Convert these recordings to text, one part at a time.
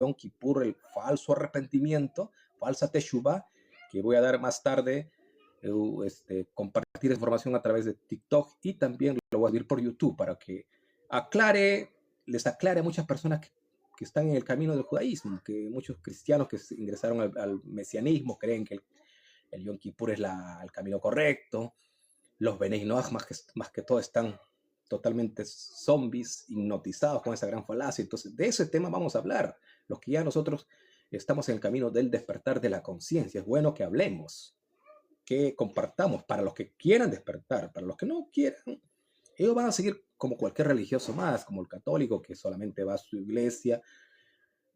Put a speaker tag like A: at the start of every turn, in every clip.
A: Yom Kippur, el falso arrepentimiento, falsa teshuvah, que voy a dar más tarde, compartir información a través de TikTok y también lo voy a subir por YouTube para que les aclare a muchas personas que están en el camino del judaísmo, que muchos cristianos que ingresaron al mesianismo creen que el Yom Kippur es el camino correcto. Los Benei Noach más que todo están totalmente zombies, hipnotizados con esa gran falacia. Entonces, de ese tema vamos a hablar. Los que ya nosotros estamos en el camino del despertar de la conciencia. Es bueno que hablemos, que compartamos para los que quieran despertar, para los que no quieran. Ellos van a seguir como cualquier religioso más, como el católico que solamente va a su iglesia,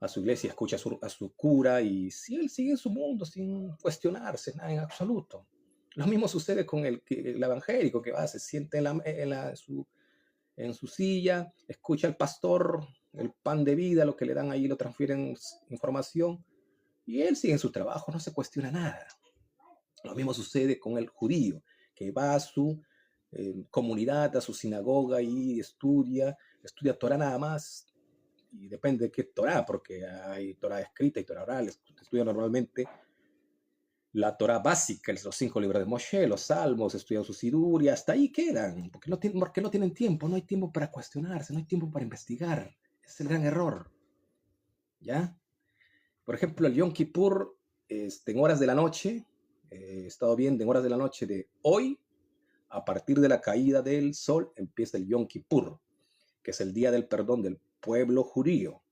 A: escucha a su cura y si él sigue en su mundo sin cuestionarse nada en absoluto. Lo mismo sucede con el evangélico que va, se siente en su silla, escucha al pastor, el pan de vida, lo que le dan ahí, lo transfieren información, y él sigue en su trabajo, no se cuestiona nada. Lo mismo sucede con el judío, que va a su comunidad, a su sinagoga y estudia Torah nada más, y depende de qué Torah, porque hay Torah escrita y Torah oral. Estudia normalmente la Torah básica, los 5 libros de Moshe, los salmos, estudian su sidur y hasta ahí quedan, porque no tienen tiempo, no hay tiempo para cuestionarse, no hay tiempo para investigar. Es el gran error. ¿Ya? Por ejemplo, el Yom Kippur, en horas de la noche, he estado viendo en horas de la noche de hoy, a partir de la caída del sol, empieza el Yom Kippur, que es el día del perdón del pueblo judío.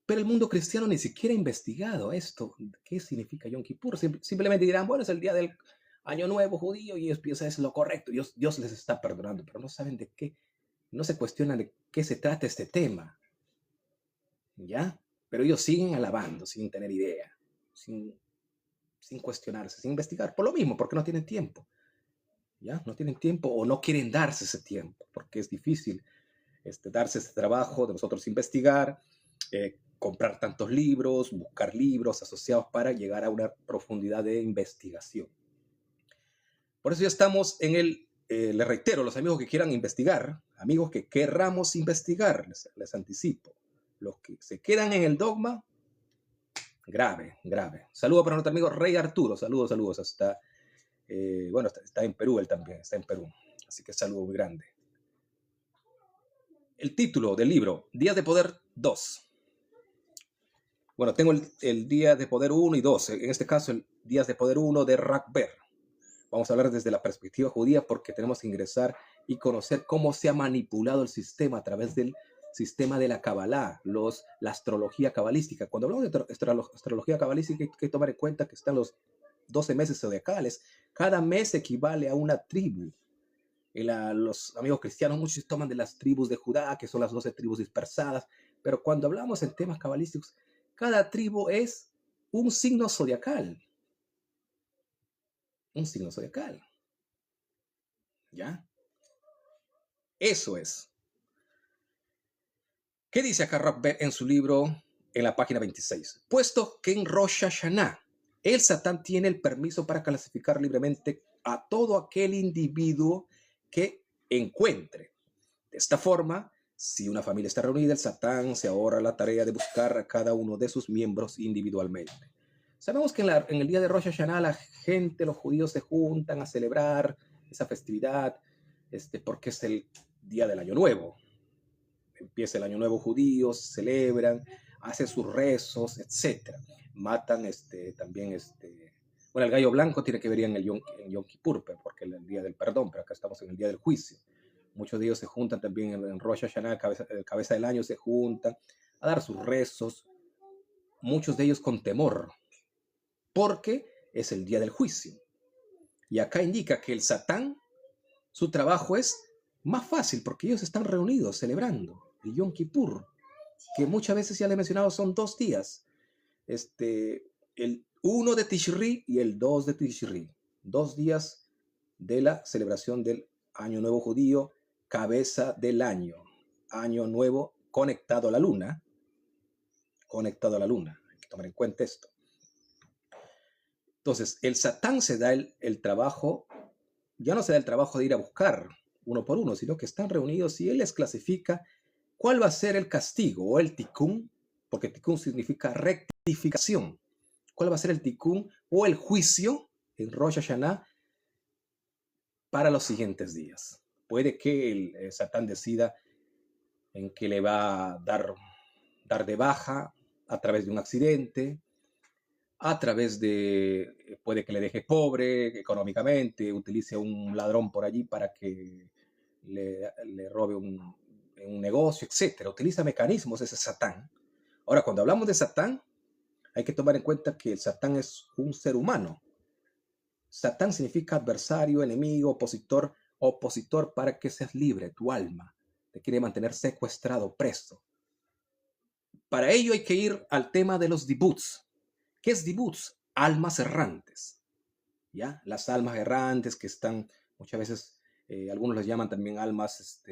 A: Pero el mundo cristiano ni siquiera ha investigado esto. ¿Qué significa Yom Kippur? Simplemente dirán, bueno, es el día del Año Nuevo judío y ellos piensan es lo correcto. Dios les está perdonando, pero no saben de qué, no se cuestionan de qué se trata este tema. ¿Ya? Pero ellos siguen alabando sin tener idea, sin cuestionarse, sin investigar. Por lo mismo, porque no tienen tiempo. ¿Ya? No tienen tiempo o no quieren darse ese tiempo, porque es difícil darse ese trabajo de nosotros investigar, comprar tantos libros, buscar libros asociados para llegar a una profundidad de investigación. Por eso ya estamos en les reitero, los amigos que quieran investigar, amigos que querramos investigar, les anticipo, los que se quedan en el dogma, grave. Saludos para nuestro amigo Rey Arturo, saludos hasta, bueno, está en Perú, él también está en Perú, así que saludo muy grande. El título del libro, Días de Poder 2. Bueno, tengo el Día de Poder 1 y 2. En este caso, el Días de Poder 1 de Rakber. Vamos a hablar desde la perspectiva judía porque tenemos que ingresar y conocer cómo se ha manipulado el sistema a través del sistema de la Kabbalah, la astrología cabalística. Cuando hablamos de astrología cabalística hay que tomar en cuenta que están los 12 meses zodiacales. Cada mes equivale a una tribu. Los amigos cristianos muchos toman de las tribus de Judá, que son las 12 tribus dispersadas, pero cuando hablamos en temas cabalísticos, cada tribu es un signo zodiacal. Un signo zodiacal. ¿Ya? Eso es. ¿Qué dice acá Rakber en su libro, en la página 26? Puesto que en Rosh Hashanah, el Satán tiene el permiso para clasificar libremente a todo aquel individuo que encuentre. De esta forma, si una familia está reunida, el Satán se ahorra la tarea de buscar a cada uno de sus miembros individualmente. Sabemos que en el día de Rosh Hashanah la gente, los judíos se juntan a celebrar esa festividad, porque es el día del Año Nuevo. Empieza el Año Nuevo judío, celebran, hacen sus rezos, etc. Matan también bueno, el gallo blanco tiene que ver en Yom Kippur, porque es el día del perdón, pero acá estamos en el día del juicio. Muchos de ellos se juntan también en Rosh Hashanah, cabeza del año, se juntan a dar sus rezos, muchos de ellos con temor, porque es el día del juicio. Y acá indica que el Satán, su trabajo es más fácil, porque ellos están reunidos celebrando el Yom Kippur, que muchas veces ya le he mencionado, son 2 días. El 1 de Tishri y el 2 de Tishri. 2 días de la celebración del Año Nuevo judío, cabeza del año. Año Nuevo conectado a la luna. Conectado a la luna. Hay que tomar en cuenta esto. Entonces, el Satán se da el trabajo, ya no se da el trabajo de ir a buscar uno por uno, sino que están reunidos y él les clasifica cuál va a ser el castigo o el tikkun porque tikkun significa rectificación. ¿Cuál va a ser el tikkun o el juicio en Rosh Hashanah para los siguientes días? Puede que el Satán decida en que le va a dar de baja a través de un accidente, a través de, puede que le deje pobre económicamente, utilice un ladrón por allí para que le robe un negocio, etc. Utiliza mecanismos ese Satán. Ahora, cuando hablamos de Satán, hay que tomar en cuenta que el Satán es un ser humano. Satán significa adversario, enemigo, opositor para que seas libre, tu alma. Te quiere mantener secuestrado, preso. Para ello hay que ir al tema de los dibuts. ¿Qué es dibuts? Almas errantes. ¿Ya? Las almas errantes que están muchas veces, algunos les llaman también almas,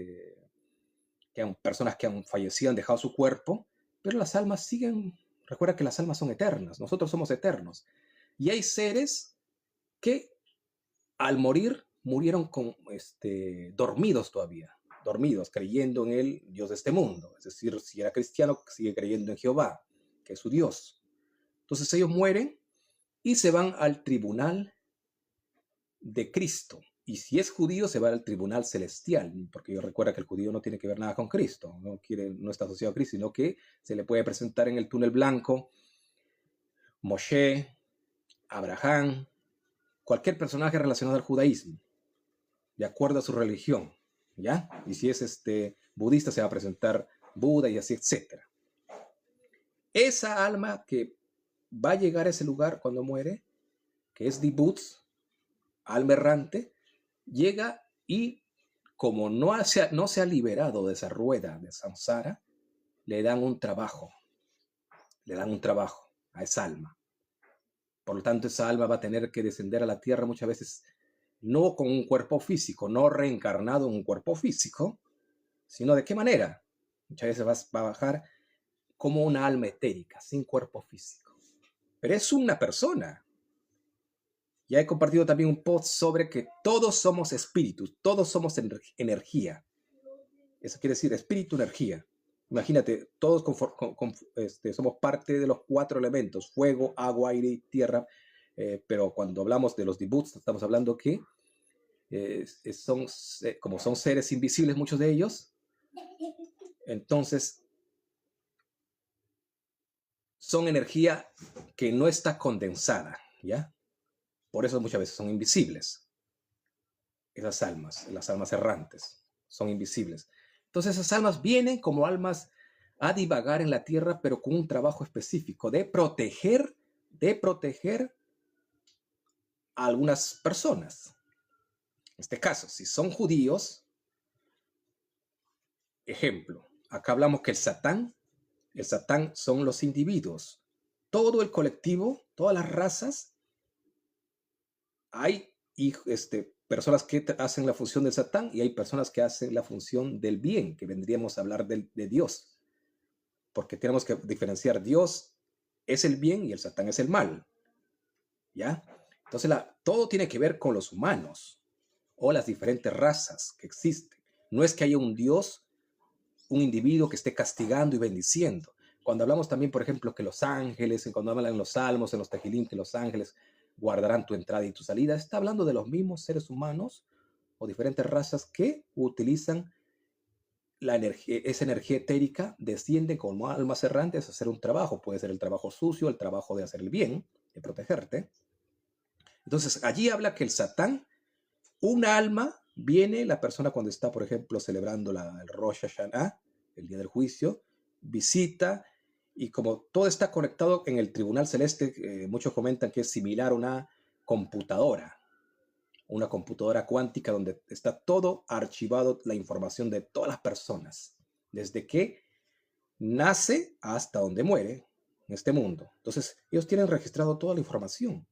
A: personas que han fallecido, han dejado su cuerpo, pero las almas siguen. Recuerda que las almas son eternas, nosotros somos eternos. Y hay seres que al morir murieron dormidos todavía, dormidos, creyendo en el Dios de este mundo. Es decir, si era cristiano, sigue creyendo en Jehová, que es su Dios. Entonces ellos mueren y se van al tribunal de Cristo. Y si es judío, se va al tribunal celestial, porque yo recuerdo que el judío no tiene que ver nada con Cristo, no está asociado a Cristo, sino que se le puede presentar en el túnel blanco Moshe, Abraham, cualquier personaje relacionado al judaísmo, de acuerdo a su religión, ¿ya? Y si es budista, se va a presentar Buda y así, etc. Esa alma que va a llegar a ese lugar cuando muere, que es Dibuts, alma errante, llega y como no se ha liberado de esa rueda de samsara, le dan un trabajo a esa alma. Por lo tanto, esa alma va a tener que descender a la tierra muchas veces, no con un cuerpo físico, no reencarnado en un cuerpo físico, sino ¿de qué manera? Muchas veces va a bajar como una alma etérica, sin cuerpo físico. Pero es una persona. Ya he compartido también un post sobre que todos somos espíritus, todos somos energía. Eso quiere decir espíritu, energía. Imagínate, todos somos parte de los 4 elementos, fuego, agua, aire y tierra, pero cuando hablamos de los dibuts, estamos hablando que como son seres invisibles muchos de ellos, entonces son energía que no está condensada, ¿ya? Por eso muchas veces son invisibles. Esas almas, las almas errantes, son invisibles. Entonces esas almas vienen como almas a divagar en la tierra, pero con un trabajo específico de proteger a algunas personas. En este caso, si son judíos, ejemplo, acá hablamos que el Satán son los individuos. Todo el colectivo, todas las razas, hay personas que hacen la función del Satán y hay personas que hacen la función del bien, que vendríamos a hablar de Dios. Porque tenemos que diferenciar, Dios es el bien y el Satán es el mal. ¿Ya? Entonces todo tiene que ver con los humanos o las diferentes razas que existen. No es que haya un Dios, un individuo que esté castigando y bendiciendo. Cuando hablamos también, por ejemplo, que los ángeles, cuando hablan en los salmos, en los tejilín, que los ángeles guardarán tu entrada y tu salida, está hablando de los mismos seres humanos o diferentes razas que utilizan esa energía etérica, desciende como almas errantes a hacer un trabajo. Puede ser el trabajo sucio, el trabajo de hacer el bien, de protegerte. Entonces, allí habla que el Satán, una alma, viene la persona cuando está, por ejemplo, celebrando el Rosh Hashanah, el día del juicio, visita, y como todo está conectado en el tribunal celeste, muchos comentan que es similar a una computadora cuántica donde está todo archivado, la información de todas las personas, desde que nace hasta donde muere en este mundo. Entonces, ellos tienen registrado toda la información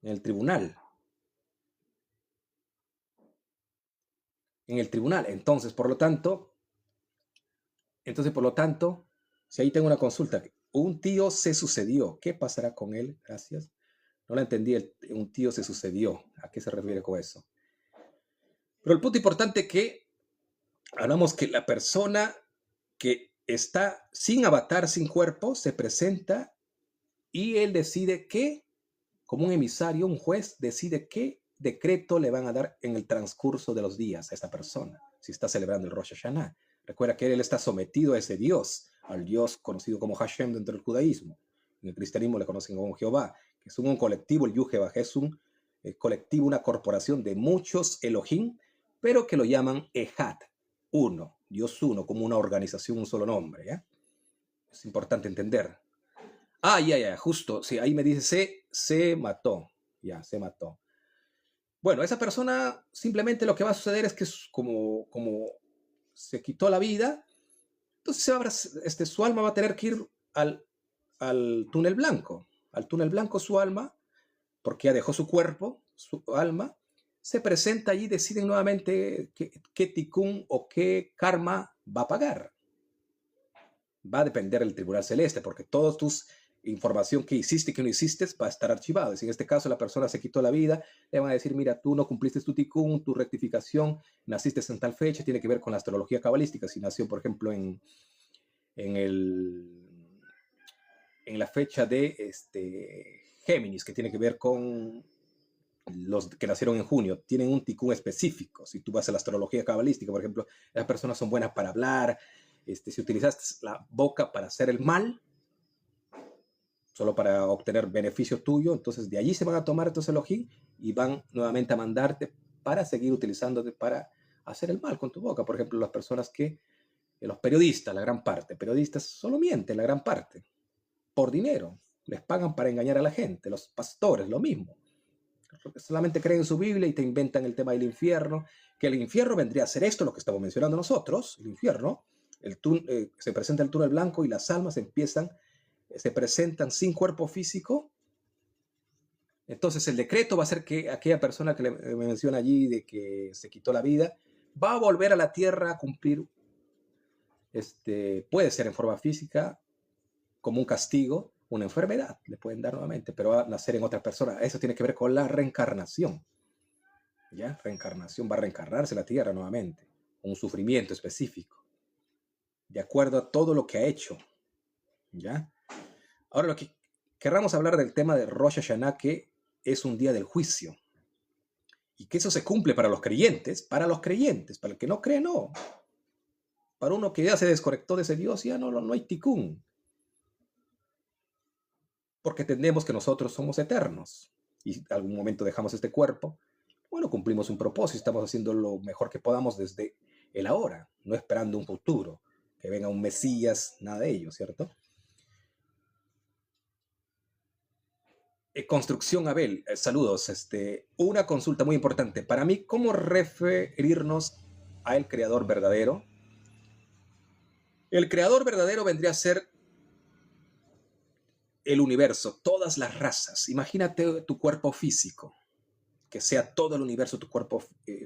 A: en el tribunal. Entonces, por lo tanto, si ahí tengo una consulta, un tío se sucedió, ¿qué pasará con él? Gracias. No la entendí, un tío se sucedió. ¿A qué se refiere con eso? Pero el punto importante es que hablamos que la persona que está sin avatar, sin cuerpo, se presenta y él decide qué, como un emisario, un juez, decide qué decreto le van a dar en el transcurso de los días a esta persona, si está celebrando el Rosh Hashanah. Recuerda que él está sometido a ese Dios, al Dios conocido como Hashem dentro del judaísmo. En el cristianismo le conocen como Jehová, que es un colectivo, el Yud-Jehová es un colectivo, una corporación de muchos Elohim, pero que lo llaman Ejad, uno, Dios uno, como una organización, un solo nombre. ¿Ya? Es importante entender. Ya, justo, sí, ahí me dice, se mató, ya, se mató. Bueno, esa persona simplemente lo que va a suceder es que como se quitó la vida, entonces su alma va a tener que ir al túnel blanco. Al túnel blanco su alma, porque ya dejó su cuerpo, su alma, se presenta allí y deciden nuevamente qué tikkun o qué karma va a pagar. Va a depender del Tribunal Celeste, porque todos tus información que hiciste y que no hiciste va a estar archivado. Si en este caso la persona se quitó la vida, le van a decir, mira, tú no cumpliste tu tikkun, tu rectificación, naciste en tal fecha, tiene que ver con la astrología cabalística. Si nació, por ejemplo, en la fecha de Géminis, que tiene que ver con los que nacieron en junio, tienen un tikkun específico. Si tú vas a la astrología cabalística, por ejemplo, las personas son buenas para hablar, si utilizaste la boca para hacer el mal, solo para obtener beneficio tuyo, entonces de allí se van a tomar estos Elohim y van nuevamente a mandarte para seguir utilizándote para hacer el mal con tu boca. Por ejemplo, las personas los periodistas, la gran parte, periodistas solo mienten, la gran parte, por dinero, les pagan para engañar a la gente. Los pastores, lo mismo, solamente creen en su Biblia y te inventan el tema del infierno, que el infierno vendría a ser esto, lo que estamos mencionando nosotros, el infierno, se presenta el túnel blanco y las almas se presentan sin cuerpo físico. Entonces el decreto va a ser que aquella persona que me menciona allí de que se quitó la vida va a volver a la tierra a cumplir, puede ser en forma física, como un castigo, una enfermedad, le pueden dar nuevamente, pero va a nacer en otra persona. Eso tiene que ver con la reencarnación. ¿Ya? Reencarnación, va a reencarnarse en la tierra nuevamente, un sufrimiento específico, de acuerdo a todo lo que ha hecho. ¿Ya? Ahora lo que querramos hablar del tema de Rosh Hashanah, que es un día del juicio. Y que eso se cumple para los creyentes, para el que no cree, no. Para uno que ya se desconectó de ese Dios, ya no hay tikkun. Porque entendemos que nosotros somos eternos. Y en algún momento dejamos este cuerpo. Bueno, cumplimos un propósito, estamos haciendo lo mejor que podamos desde el ahora, no esperando un futuro, que venga un Mesías, nada de ello, ¿cierto? Construcción Abel, saludos. Una consulta muy importante. Para mí, ¿cómo referirnos al creador verdadero? El creador verdadero vendría a ser el universo, todas las razas. Imagínate tu cuerpo físico, que sea todo el universo tu cuerpo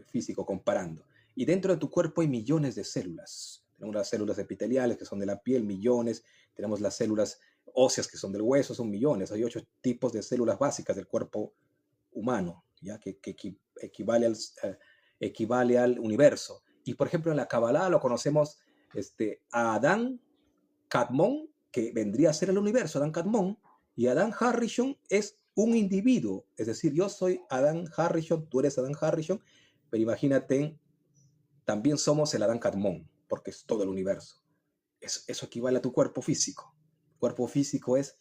A: físico comparando. Y dentro de tu cuerpo hay millones de células. Tenemos las células epiteliales, que son de la piel, millones. Tenemos las células óseas, que son del hueso, son millones. Hay 8 tipos de células básicas del cuerpo humano, ¿ya? Que equivale al universo. Y por ejemplo, en la Kabbalah lo conocemos a Adán Kadmon, que vendría a ser el universo, Adán Kadmon, y Adán Harrison es un individuo. Es decir, yo soy Adán Harrison, tú eres Adán Harrison, pero imagínate, también somos el Adán Kadmon, porque es todo el universo. Eso equivale a tu cuerpo físico. El cuerpo físico es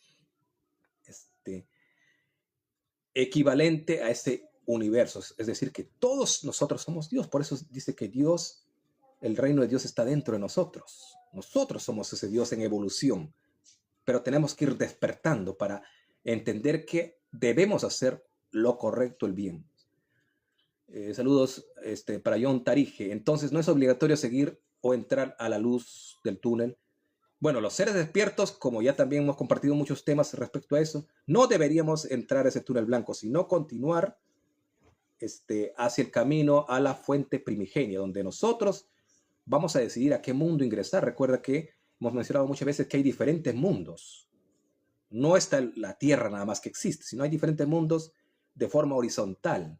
A: equivalente a ese universo. Es decir, que todos nosotros somos Dios. Por eso dice que Dios, el reino de Dios está dentro de nosotros. Nosotros somos ese Dios en evolución. Pero tenemos que ir despertando para entender que debemos hacer lo correcto, el bien. Saludos para John Tarije. Entonces, ¿no es obligatorio seguir o entrar a la luz del túnel? Bueno, los seres despiertos, como ya también hemos compartido muchos temas respecto a eso, no deberíamos entrar a ese túnel blanco, sino continuar hacia el camino a la fuente primigenia, donde nosotros vamos a decidir a qué mundo ingresar. Recuerda que hemos mencionado muchas veces que hay diferentes mundos. No está la Tierra nada más que existe, sino hay diferentes mundos de forma horizontal.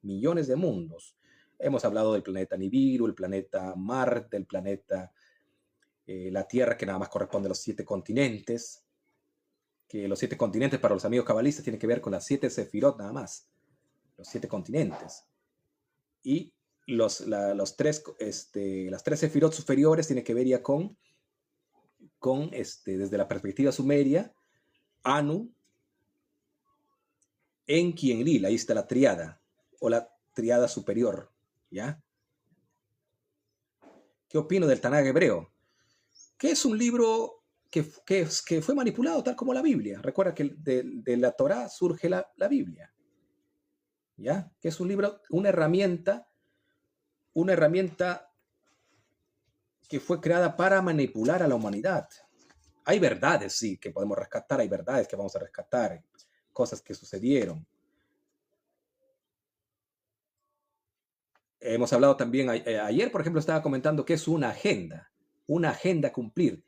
A: Millones de mundos. Hemos hablado del planeta Nibiru, el planeta Marte, el planeta la Tierra que nada más corresponde a los 7 continentes, que los 7 continentes para los amigos cabalistas tienen que ver con las 7 sefirot nada más, los 7 continentes. Y las 3 sefirot superiores tienen que ver ya con desde la perspectiva sumeria, Anu, Enki y Enlil, ahí está la triada, o la triada superior, ¿ya? ¿Qué opino del Tanaj hebreo? Que es un libro que fue manipulado tal como la Biblia. Recuerda que de la Torá surge la Biblia, ¿ya? Que es un libro, una herramienta que fue creada para manipular a la humanidad. Hay verdades, sí, que podemos rescatar, hay verdades que vamos a rescatar, cosas que sucedieron. Hemos hablado también, ayer, por ejemplo, estaba comentando que es una agenda a cumplir.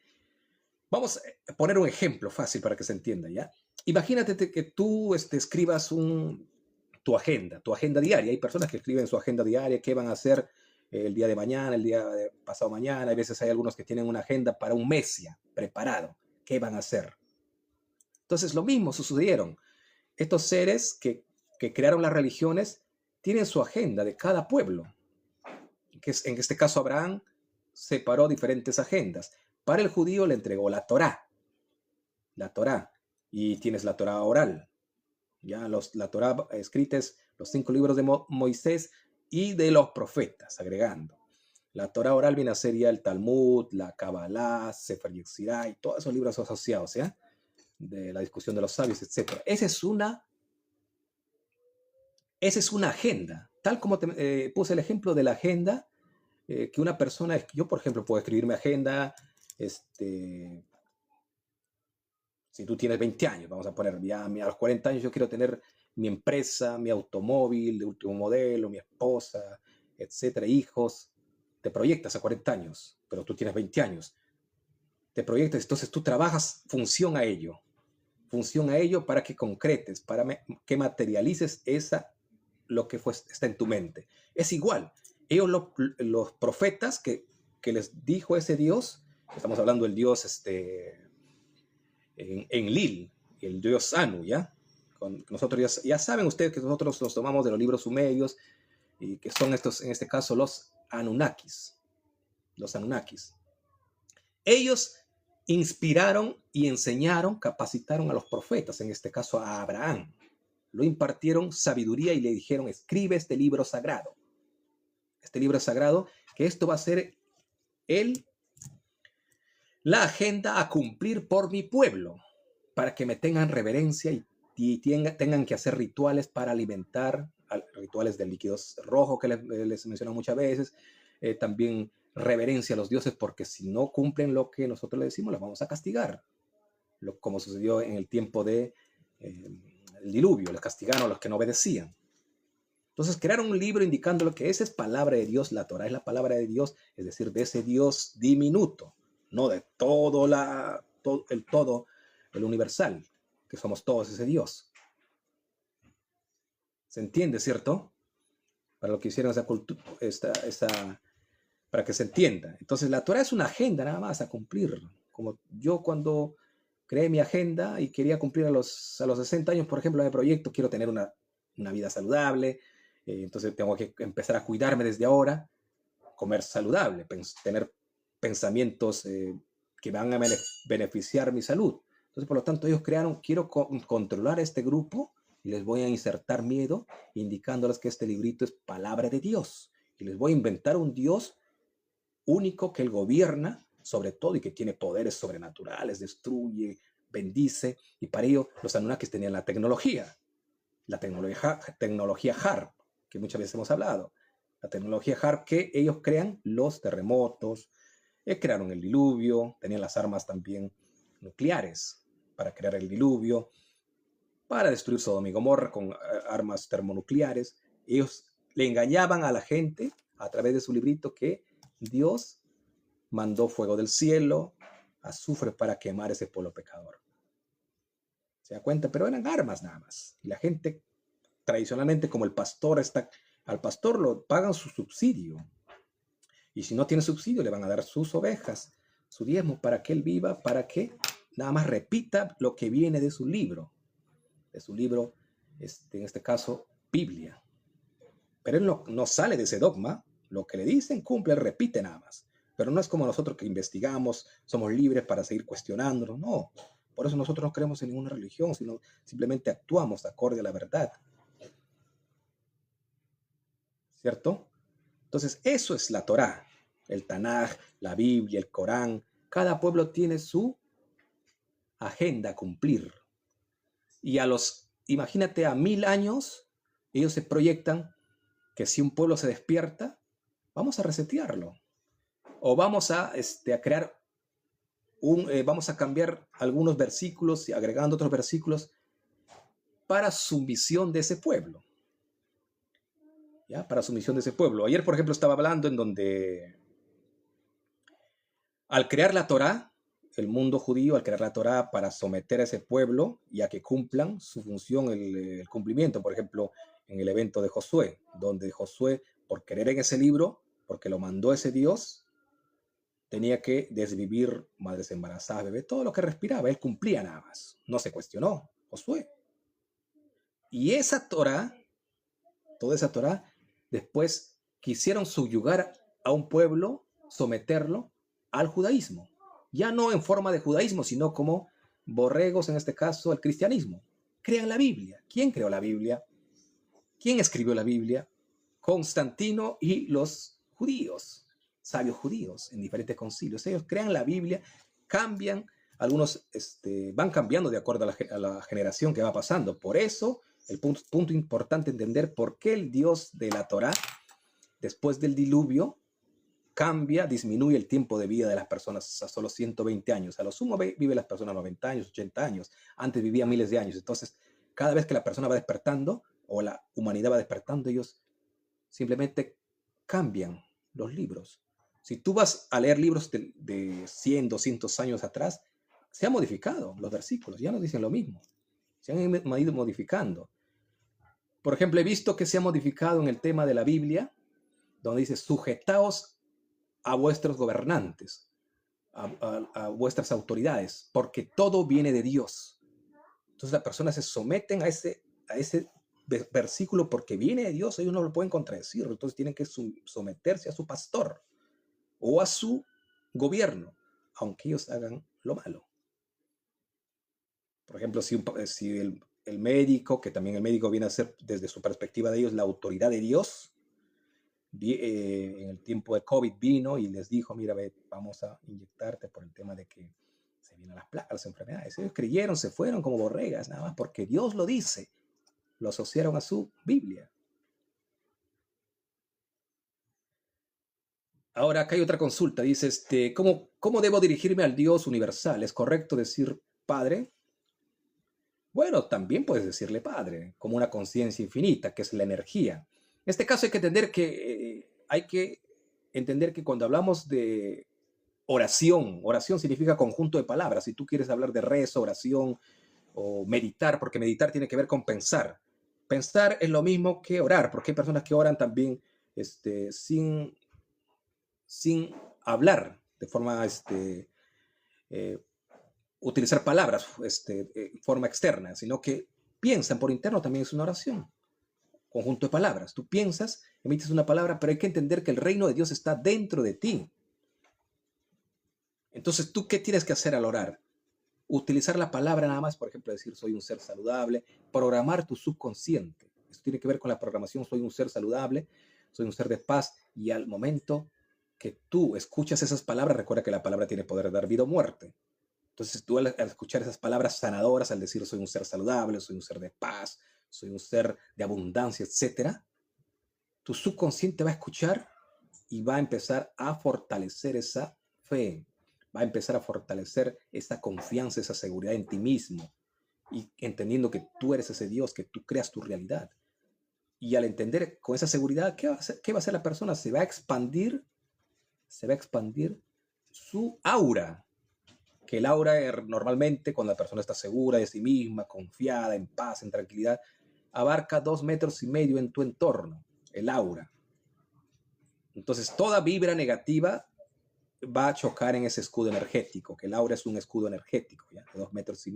A: Vamos a poner un ejemplo fácil para que se entienda, ¿ya? Imagínate que tú escribas tu agenda diaria. Hay personas que escriben su agenda diaria, qué van a hacer el día de mañana, el día de pasado mañana. Hay veces hay algunos que tienen una agenda para un mes ya, preparado, qué van a hacer. Entonces, lo mismo sucedieron. Estos seres que crearon las religiones tienen su agenda de cada pueblo. En este caso, Abraham separó diferentes agendas. Para el judío le entregó la Torá, y tienes la Torá oral. Ya la Torá escrita es los 5 libros de Moisés y de los profetas, agregando. La Torá oral viene a ser ya el Talmud, la Kabbalah, Sefer Yetzirah y todos esos libros asociados, ¿ya? De la discusión de los sabios, etc. Esa es una agenda. Tal como te puse el ejemplo de la agenda, que una persona, yo por ejemplo puedo escribir mi agenda, si tú tienes 20 años, vamos a poner, ya a los 40 años yo quiero tener mi empresa, mi automóvil de último modelo, mi esposa, etcétera, hijos. Te proyectas a 40 años, pero tú tienes 20 años. Te proyectas, entonces tú trabajas función a ello para que concretes, para que materialices lo que está en tu mente. Es igual. Ellos, los profetas que les dijo ese Dios, estamos hablando del Dios Enlil, el Dios Anu, ¿ya? Nosotros ya saben ustedes que nosotros nos tomamos de los libros sumerios y que son estos, en este caso, los Anunnakis. Los Anunnakis. Ellos inspiraron y enseñaron, capacitaron a los profetas, en este caso a Abraham. Lo impartieron sabiduría y le dijeron, escribe este libro sagrado. Este libro sagrado, que esto va a ser la agenda a cumplir por mi pueblo, para que me tengan reverencia y tengan que hacer rituales para alimentar, rituales de líquidos rojos que les menciono muchas veces, también reverencia a los dioses, porque si no cumplen lo que nosotros les decimos, los vamos a castigar, como sucedió en el tiempo del diluvio, les castigaron a los que no obedecían. Entonces crearon un libro indicando lo que esa es palabra de Dios, la Torah es la palabra de Dios, es decir, de ese Dios diminuto, no de todo el universal, que somos todos ese Dios. ¿Se entiende, cierto? Para lo que hicieron esa cultura, para que se entienda. Entonces la Torah es una agenda nada más a cumplir. Como yo cuando creé mi agenda y quería cumplir a los 60 años, por ejemplo, en el proyecto, quiero tener una vida saludable, entonces tengo que empezar a cuidarme desde ahora, comer saludable, tener pensamientos que van a beneficiar mi salud. Entonces, por lo tanto, ellos crearon, quiero controlar a este grupo y les voy a insertar miedo, indicándoles que este librito es palabra de Dios. Y les voy a inventar un Dios único que él gobierna sobre todo y que tiene poderes sobrenaturales, destruye, bendice. Y para ello, los Anunnakis tenían la tecnología HARP, que muchas veces hemos hablado. La tecnología HARP que ellos crean los terremotos, crearon el diluvio, tenían las armas también nucleares para crear el diluvio, para destruir Sodoma y Gomorra con armas termonucleares. Ellos le engañaban a la gente a través de su librito que Dios mandó fuego del cielo, azufre para quemar ese pueblo pecador. ¿Se da cuenta? Pero eran armas nada más. Y la gente, tradicionalmente, como al pastor lo pagan su subsidio. Y si no tiene subsidio, le van a dar sus ovejas, su diezmo para que él viva, para que nada más repita lo que viene de su libro, en este caso, Biblia. Pero él no sale de ese dogma, lo que le dicen cumple, él repite nada más. Pero no es como nosotros que investigamos, somos libres para seguir cuestionándonos, no. Por eso nosotros no creemos en ninguna religión, sino simplemente actuamos acorde a la verdad. ¿Cierto? Entonces, eso es la Torá, el Tanaj, la Biblia, el Corán. Cada pueblo tiene su agenda a cumplir. Y imagínate, a 1000 años, ellos se proyectan que si un pueblo se despierta, vamos a resetearlo. O vamos a crear vamos a cambiar algunos versículos y agregando otros versículos para sumisión de ese pueblo. ¿Ya? Para sumisión de ese pueblo. Ayer, por ejemplo, estaba hablando en donde al crear la Torá, el mundo judío, al crear la Torá para someter a ese pueblo y a que cumplan su función, el cumplimiento, por ejemplo, en el evento de Josué, donde Josué, por querer en ese libro, porque lo mandó ese Dios, tenía que desvivir madres embarazadas, bebé, todo lo que respiraba, él cumplía nada más, no se cuestionó, Josué. Y esa Torá, toda esa Torá, después quisieron subyugar a un pueblo, someterlo al judaísmo. Ya no en forma de judaísmo, sino como borregos, en este caso, el cristianismo. Crean la Biblia. ¿Quién creó la Biblia? ¿Quién escribió la Biblia? Constantino y los judíos, sabios judíos, en diferentes concilios. Ellos crean la Biblia, cambian, algunos van cambiando de acuerdo a la generación que va pasando. Por eso, el punto importante entender por qué el Dios de la Torá, después del diluvio, cambia, disminuye el tiempo de vida de las personas a solo 120 años. A lo sumo vive las personas 90 años, 80 años. Antes vivía miles de años. Entonces, cada vez que la persona va despertando, o la humanidad va despertando, ellos simplemente cambian los libros. Si tú vas a leer libros de 100, 200 años atrás, se han modificado los versículos, ya no dicen lo mismo. Se han ido modificando. Por ejemplo, he visto que se ha modificado en el tema de la Biblia, donde dice, sujetaos a vuestros gobernantes, a vuestras autoridades, porque todo viene de Dios. Entonces las personas se someten a ese versículo porque viene de Dios, ellos no lo pueden contradecir, entonces tienen que someterse a su pastor o a su gobierno, aunque ellos hagan lo malo. Por ejemplo, si el médico, que también el médico viene a ser desde su perspectiva de ellos la autoridad de Dios, en el tiempo de COVID vino y les dijo, mira, vamos a inyectarte por el tema de que se vienen las plagas, las enfermedades. Ellos creyeron, se fueron como borregas, nada más porque Dios lo dice. Lo asociaron a su Biblia. Ahora acá hay otra consulta. Dice, ¿cómo debo dirigirme al Dios universal? ¿Es correcto decir Padre? Bueno, también puedes decirle Padre, como una conciencia infinita, que es la energía. En este caso hay que entender que cuando hablamos de oración significa conjunto de palabras. Si tú quieres hablar de rezo, oración o meditar, porque meditar tiene que ver con pensar. Pensar es lo mismo que orar, porque hay personas que oran también sin hablar, de forma utilizar palabras forma externa, sino que piensan por interno, también es una oración. Conjunto de palabras. Tú piensas, emites una palabra, pero hay que entender que el reino de Dios está dentro de ti. Entonces, ¿tú qué tienes que hacer al orar? Utilizar la palabra nada más, por ejemplo, decir soy un ser saludable, programar tu subconsciente. Esto tiene que ver con la programación, soy un ser saludable, soy un ser de paz, y al momento que tú escuchas esas palabras, recuerda que la palabra tiene poder de dar vida o muerte. Entonces tú al escuchar esas palabras sanadoras, al decir soy un ser saludable, soy un ser de paz, soy un ser de abundancia, etc., tu subconsciente va a escuchar y va a empezar a fortalecer esa fe, va a empezar a fortalecer esa confianza, esa seguridad en ti mismo, y entendiendo que tú eres ese Dios, que tú creas tu realidad. Y al entender con esa seguridad, ¿qué va a hacer la persona? Se va a expandir su aura, que el aura normalmente, cuando la persona está segura de sí misma, confiada, en paz, en tranquilidad, abarca 2,5 metros en tu entorno, el aura. Entonces, toda vibra negativa va a chocar en ese escudo energético, que el aura es un escudo energético, ¿ya? De 2,5 metros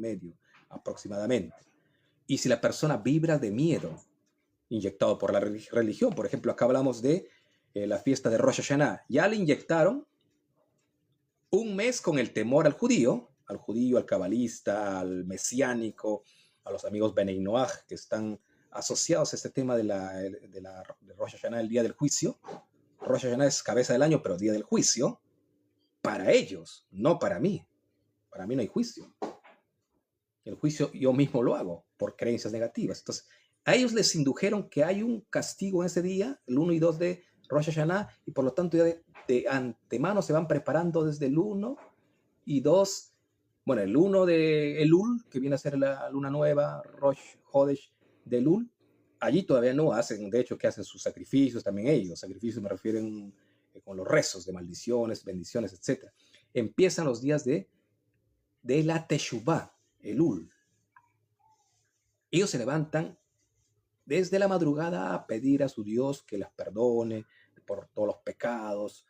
A: aproximadamente. Y si la persona vibra de miedo, inyectado por la religión, por ejemplo, acá hablamos de la fiesta de Rosh Hashanah, ya le inyectaron un mes con el temor al judío, al cabalista, al mesiánico, a los amigos Benei Noach que están asociados a este tema de Rosh Hashanah, el día del juicio. Rosh Hashanah es cabeza del año, pero día del juicio, para ellos, no para mí. Para mí no hay juicio. El juicio yo mismo lo hago por creencias negativas. Entonces, a ellos les indujeron que hay un castigo en ese día, el 1 y 2 de Rosh Hashanah, y por lo tanto ya de antemano se van preparando desde el 1 y 2, bueno, el 1 de Elul, que viene a ser la luna nueva, Rosh Hodesh de Elul, allí todavía no hacen, de hecho, que hacen sus sacrificios también ellos. Sacrificios me refieren con los rezos de maldiciones, bendiciones, etc. Empiezan los días de la Teshuvah, Elul. Ellos se levantan desde la madrugada a pedir a su Dios que les perdone por todos los pecados,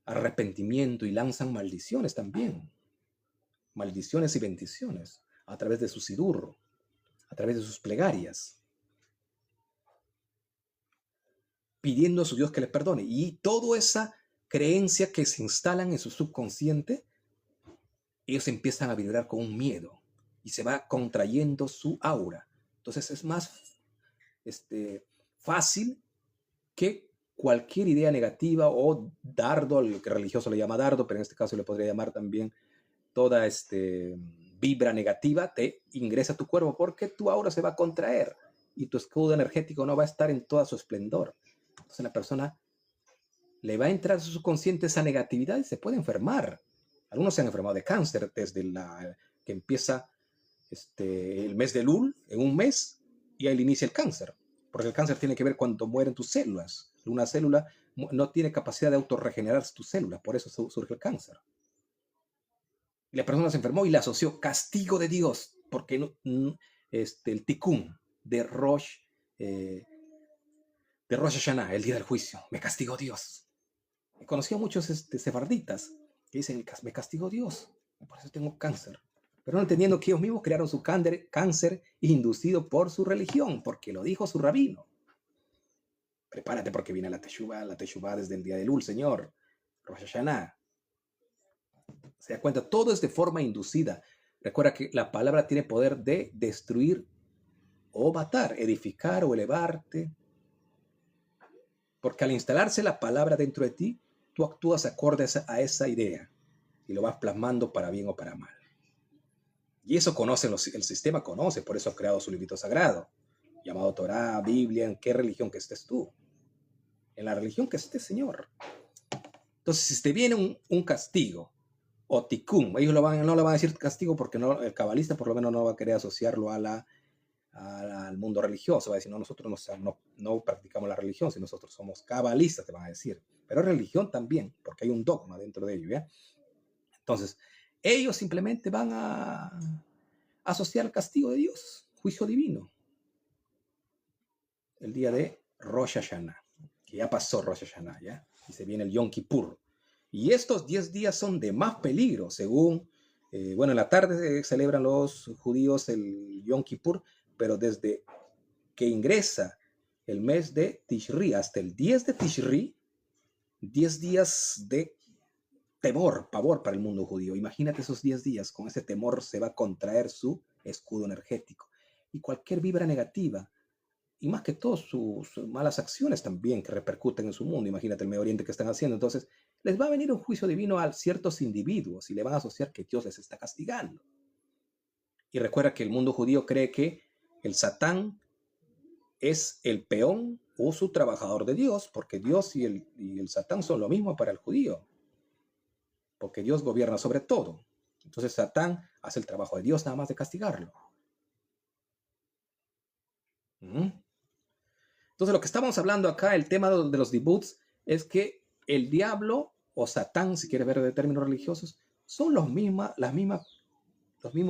A: arrepentimiento, y lanzan maldiciones también. Maldiciones y bendiciones a través de su sidur, a través de sus plegarias, pidiendo a su Dios que les perdone. Y toda esa creencia que se instalan en su subconsciente, ellos empiezan a vibrar con un miedo y se va contrayendo su aura. Entonces es más fácil que cualquier idea negativa o dardo, al que religioso le llama dardo, pero en este caso le podría llamar también toda vibra negativa, te ingresa a tu cuerpo porque tu aura se va a contraer y tu escudo energético no va a estar en toda su esplendor. Entonces la persona le va a entrar a su subconsciente esa negatividad y se puede enfermar. Algunos se han enfermado de cáncer desde que empieza el mes de Elul, en un mes, y ahí inicia el cáncer. Porque el cáncer tiene que ver cuando mueren tus células. Una célula no tiene capacidad de autorregenerar tus células, por eso surge el cáncer. Y la persona se enfermó y le asoció castigo de Dios, porque el tikkun de Rosh Hashanah, el día del juicio, me castigó Dios. He conocido a muchos sefarditas que dicen, me castigó Dios, por eso tengo cáncer. Pero no entendiendo que ellos mismos crearon su cáncer inducido por su religión, porque lo dijo su rabino. Prepárate porque viene la Teshuvah desde el día de Elul, Señor, Rosh Hashanah. Se da cuenta, todo es de forma inducida. Recuerda que la palabra tiene poder de destruir o matar, edificar o elevarte. Porque al instalarse la palabra dentro de ti, tú actúas acorde a esa idea y lo vas plasmando para bien o para mal. Y eso el sistema conoce, por eso ha creado su librito sagrado, llamado Torah, Biblia, en qué religión que estés tú. En la religión que estés, Señor. Entonces, si te viene un castigo o tikkun, ellos no le van a decir castigo porque el cabalista por lo menos no va a querer asociarlo al mundo religioso. Va a decir, no, nosotros no practicamos la religión, si nosotros somos cabalistas, te van a decir. Pero religión también, porque hay un dogma dentro de ello, ¿ya? Entonces, ellos simplemente van a asociar el castigo de Dios, juicio divino. El día de Rosh Hashanah, que ya pasó Rosh Hashanah, ¿ya? Y se viene el Yom Kippur. Y estos 10 días son de más peligro, según, en la tarde celebran los judíos el Yom Kippur, pero desde que ingresa el mes de Tishri hasta el 10 de Tishri, 10 días de temor, pavor para el mundo judío. Imagínate esos 10 días, con ese temor se va a contraer su escudo energético. Y cualquier vibra negativa, y más que todo sus malas acciones también que repercuten en su mundo. Imagínate el Medio Oriente que están haciendo. Entonces, les va a venir un juicio divino a ciertos individuos y le van a asociar que Dios les está castigando. Y recuerda que el mundo judío cree que el Satán es el peón o su trabajador de Dios, porque Dios y el Satán son lo mismo para el judío, porque Dios gobierna sobre todo. Entonces Satán hace el trabajo de Dios nada más de castigarlo. Entonces lo que estamos hablando acá, el tema de los dibuts, es que el diablo o Satán, si quiere ver de términos religiosos, son los mismos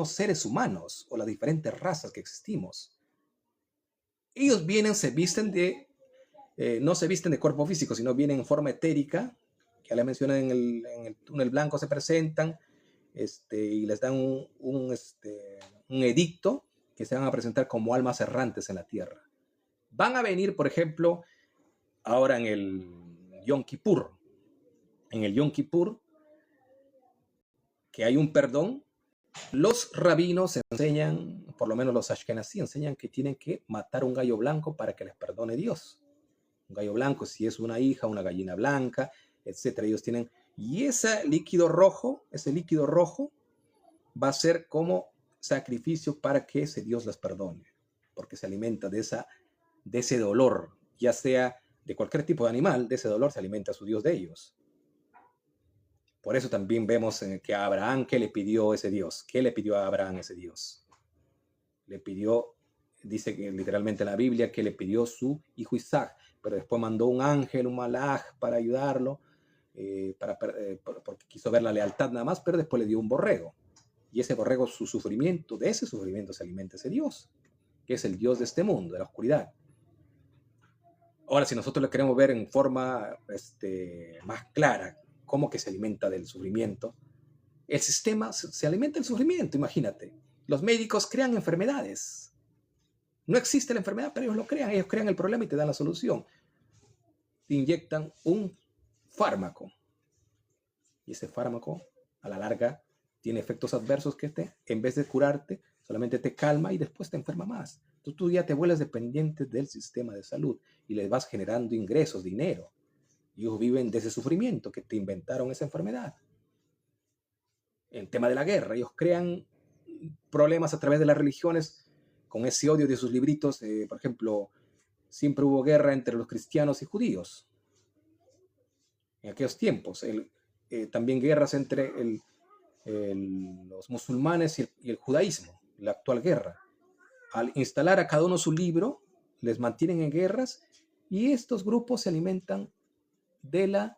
A: seres humanos o las diferentes razas que existimos. Ellos vienen, se visten no se visten de cuerpo físico, sino vienen en forma etérica, ya les mencioné, en el túnel blanco se presentan y les dan un edicto que se van a presentar como almas errantes en la tierra. Van a venir, por ejemplo, ahora en el Yom Kippur. En el Yom Kippur, que hay un perdón, los rabinos enseñan, por lo menos los ashkenazí, enseñan que tienen que matar un gallo blanco para que les perdone Dios. Un gallo blanco, si es una hija, una gallina blanca, etcétera. Ellos tienen, y ese líquido rojo va a ser como sacrificio para que ese Dios les perdone, porque se alimenta de ese dolor, ya sea de cualquier tipo de animal, de ese dolor se alimenta su Dios de ellos. Por eso también vemos que a Abraham, ¿qué le pidió ese Dios? ¿Qué le pidió a Abraham ese Dios? Le pidió, dice que literalmente en la Biblia, que le pidió su hijo Isaac, pero después mandó un ángel, un malaj, para ayudarlo, porque quiso ver la lealtad nada más, pero después le dio un borrego. Y ese borrego, de ese sufrimiento se alimenta ese Dios, que es el Dios de este mundo, de la oscuridad. Ahora, si nosotros le queremos ver en forma más clara, cómo que se alimenta del sufrimiento, el sistema se alimenta del sufrimiento, imagínate. Los médicos crean enfermedades. No existe la enfermedad, pero ellos crean el problema y te dan la solución. Te inyectan un fármaco. Y ese fármaco, a la larga, tiene efectos adversos que en vez de curarte, solamente te calma y después te enferma más. Entonces tú ya te vuelves dependiente del sistema de salud y les vas generando ingresos, dinero. Ellos viven de ese sufrimiento que te inventaron esa enfermedad. En tema de la guerra, ellos crean problemas a través de las religiones con ese odio de sus libritos. Por ejemplo, siempre hubo guerra entre los cristianos y judíos. En aquellos tiempos, también guerras entre los musulmanes y el judaísmo, la actual guerra. Al instalar a cada uno su libro, les mantienen en guerras y estos grupos se alimentan del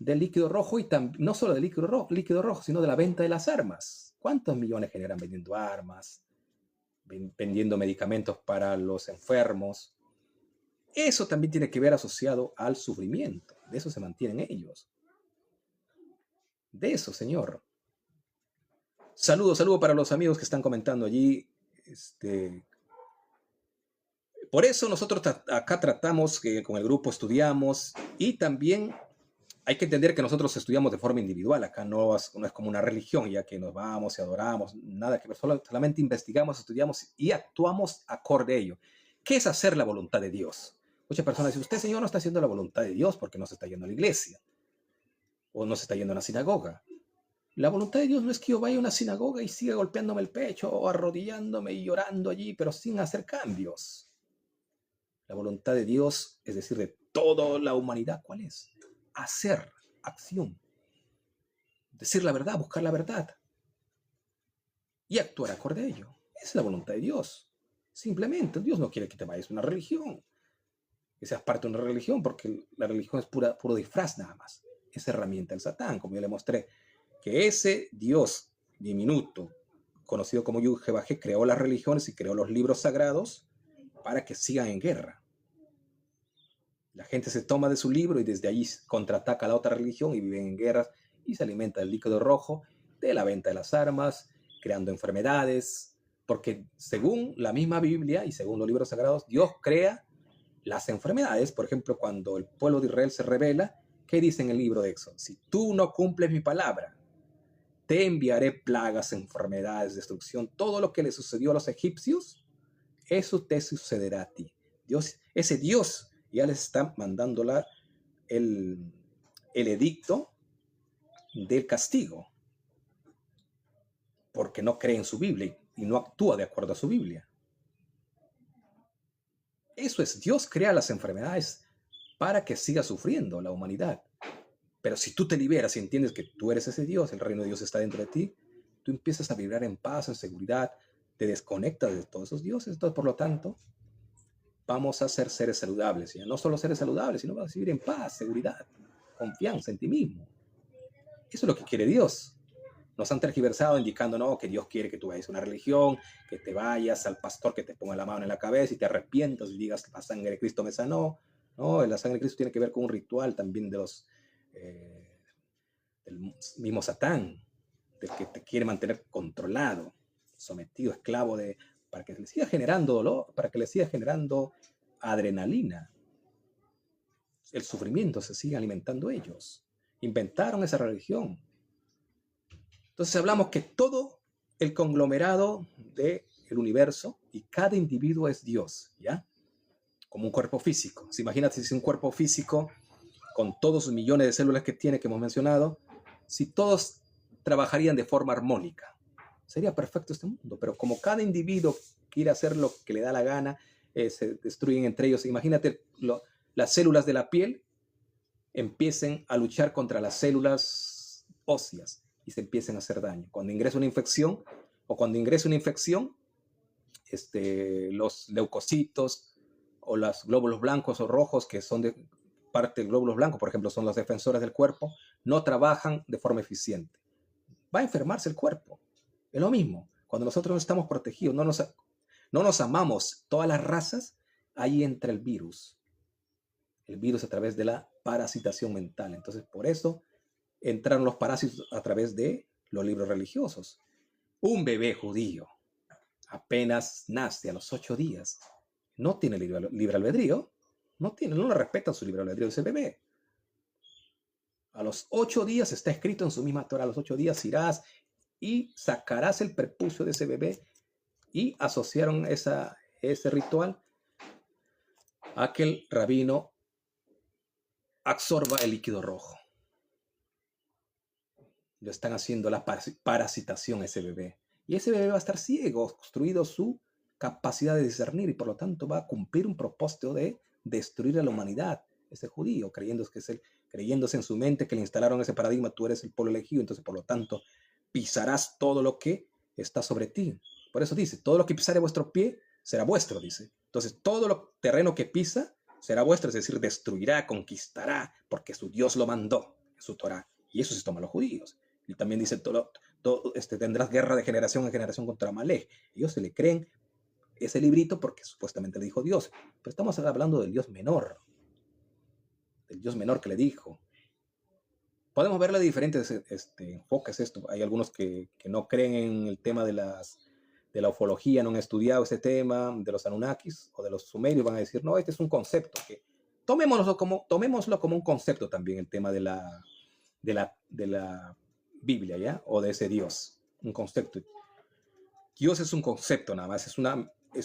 A: líquido rojo y no solo del líquido rojo, sino de la venta de las armas. ¿Cuántos millones generan vendiendo armas, vendiendo medicamentos para los enfermos? Eso también tiene que ver asociado al sufrimiento. De eso se mantienen ellos. De eso, Señor. Saludo para los amigos que están comentando allí. Por eso nosotros acá tratamos, que con el grupo estudiamos, y también hay que entender que nosotros estudiamos de forma individual. Acá no es como una religión, ya que nos vamos y adoramos, nada que ver, solamente investigamos, estudiamos y actuamos acorde a ello. ¿Qué es hacer la voluntad de Dios? Muchas personas dicen, usted, Señor, no está haciendo la voluntad de Dios porque no se está yendo a la iglesia o no se está yendo a una sinagoga. La voluntad de Dios no es que yo vaya a una sinagoga y siga golpeándome el pecho o arrodillándome y llorando allí, pero sin hacer cambios. La voluntad de Dios, es decir, de toda la humanidad, ¿cuál es? Hacer, acción. Decir la verdad, buscar la verdad. Y actuar acorde a ello. Esa es la voluntad de Dios. Simplemente, Dios no quiere que te vayas a una religión, que seas parte de una religión, porque la religión es puro disfraz nada más. Es herramienta del Satán, como yo le mostré, que ese Dios diminuto, conocido como Yud-Heh-Vah-Heh, creó las religiones y creó los libros sagrados para que sigan en guerra. La gente se toma de su libro y desde allí contraataca a la otra religión y viven en guerras y se alimenta del líquido rojo, de la venta de las armas, creando enfermedades, porque según la misma Biblia y según los libros sagrados, Dios crea las enfermedades. Por ejemplo, cuando el pueblo de Israel se rebela, ¿qué dice en el libro de Éxodo? Si tú no cumples mi palabra, te enviaré plagas, enfermedades, destrucción. Todo lo que le sucedió a los egipcios, eso te sucederá a ti. Ese Dios ya les está mandando el edicto del castigo, porque no cree en su Biblia y no actúa de acuerdo a su Biblia. Eso es, Dios crea las enfermedades para que siga sufriendo la humanidad. Pero si tú te liberas y entiendes que tú eres ese Dios, el reino de Dios está dentro de ti, tú empiezas a vibrar en paz, en seguridad, te desconectas de todos esos dioses. Entonces, por lo tanto, vamos a ser seres saludables. Ya no solo seres saludables, sino vamos a vivir en paz, seguridad, confianza en ti mismo. Eso es lo que quiere Dios. Nos han tergiversado indicando, no, que Dios quiere que tú vayas a una religión, que te vayas al pastor que te ponga la mano en la cabeza y te arrepientas y digas que la sangre de Cristo me sanó. No, la sangre de Cristo tiene que ver con un ritual también de los el mismo Satán, del que te quiere mantener controlado, sometido, esclavo de, para que le siga generando dolor, para que le siga generando adrenalina. El sufrimiento se sigue alimentando ellos. Inventaron esa religión. Entonces hablamos que todo el conglomerado del universo y cada individuo es Dios, ¿ya? Como un cuerpo físico. Imagínate si es un cuerpo físico con todos los millones de células que tiene, que hemos mencionado, si todos trabajarían de forma armónica, sería perfecto este mundo. Pero como cada individuo quiere hacer lo que le da la gana, se destruyen entre ellos. Imagínate las células de la piel empiecen a luchar contra las células óseas y se empiecen a hacer daño. Cuando ingresa una infección, los leucocitos o los glóbulos blancos o rojos, que son de parte del glóbulo blanco, por ejemplo, son los defensores del cuerpo, no trabajan de forma eficiente. Va a enfermarse el cuerpo. Es lo mismo. Cuando nosotros no estamos protegidos, no nos amamos, todas las razas, ahí entra el virus. El virus a través de la parasitación mental. Entonces, por eso entraron los parásitos a través de los libros religiosos. Un bebé judío apenas nace a los 8 días, no tiene libre albedrío, no le respetan su libre albedrío de ese bebé. A los 8 días está escrito en su misma Torah, a los 8 días irás y sacarás el prepucio de ese bebé, y asociaron ese ritual a que el rabino absorba el líquido rojo. Lo están haciendo la parasitación a ese bebé. Y ese bebé va a estar ciego, obstruido su capacidad de discernir, y por lo tanto va a cumplir un propósito de destruir a la humanidad. Ese judío, creyéndose en su mente que le instalaron ese paradigma, tú eres el pueblo elegido, entonces por lo tanto pisarás todo lo que está sobre ti. Por eso dice, todo lo que pisare vuestro pie será vuestro, dice. Entonces todo lo terreno que pisa será vuestro, es decir, destruirá, conquistará, porque su Dios lo mandó en su Torah. Y eso se toma a los judíos. Y también dice, tendrás guerra de generación en generación contra Amalek. Ellos se le creen ese librito porque supuestamente le dijo Dios. Pero estamos hablando del Dios menor que le dijo. Podemos verle diferentes enfoques esto. Hay algunos que no creen en el tema de la ufología, no han estudiado este tema, de los Anunnakis o de los sumerios, van a decir, no, este es un concepto. Tomémoslo como un concepto también, el tema de la Biblia, ¿ya? O de ese Dios, un concepto. Dios es un concepto nada más, es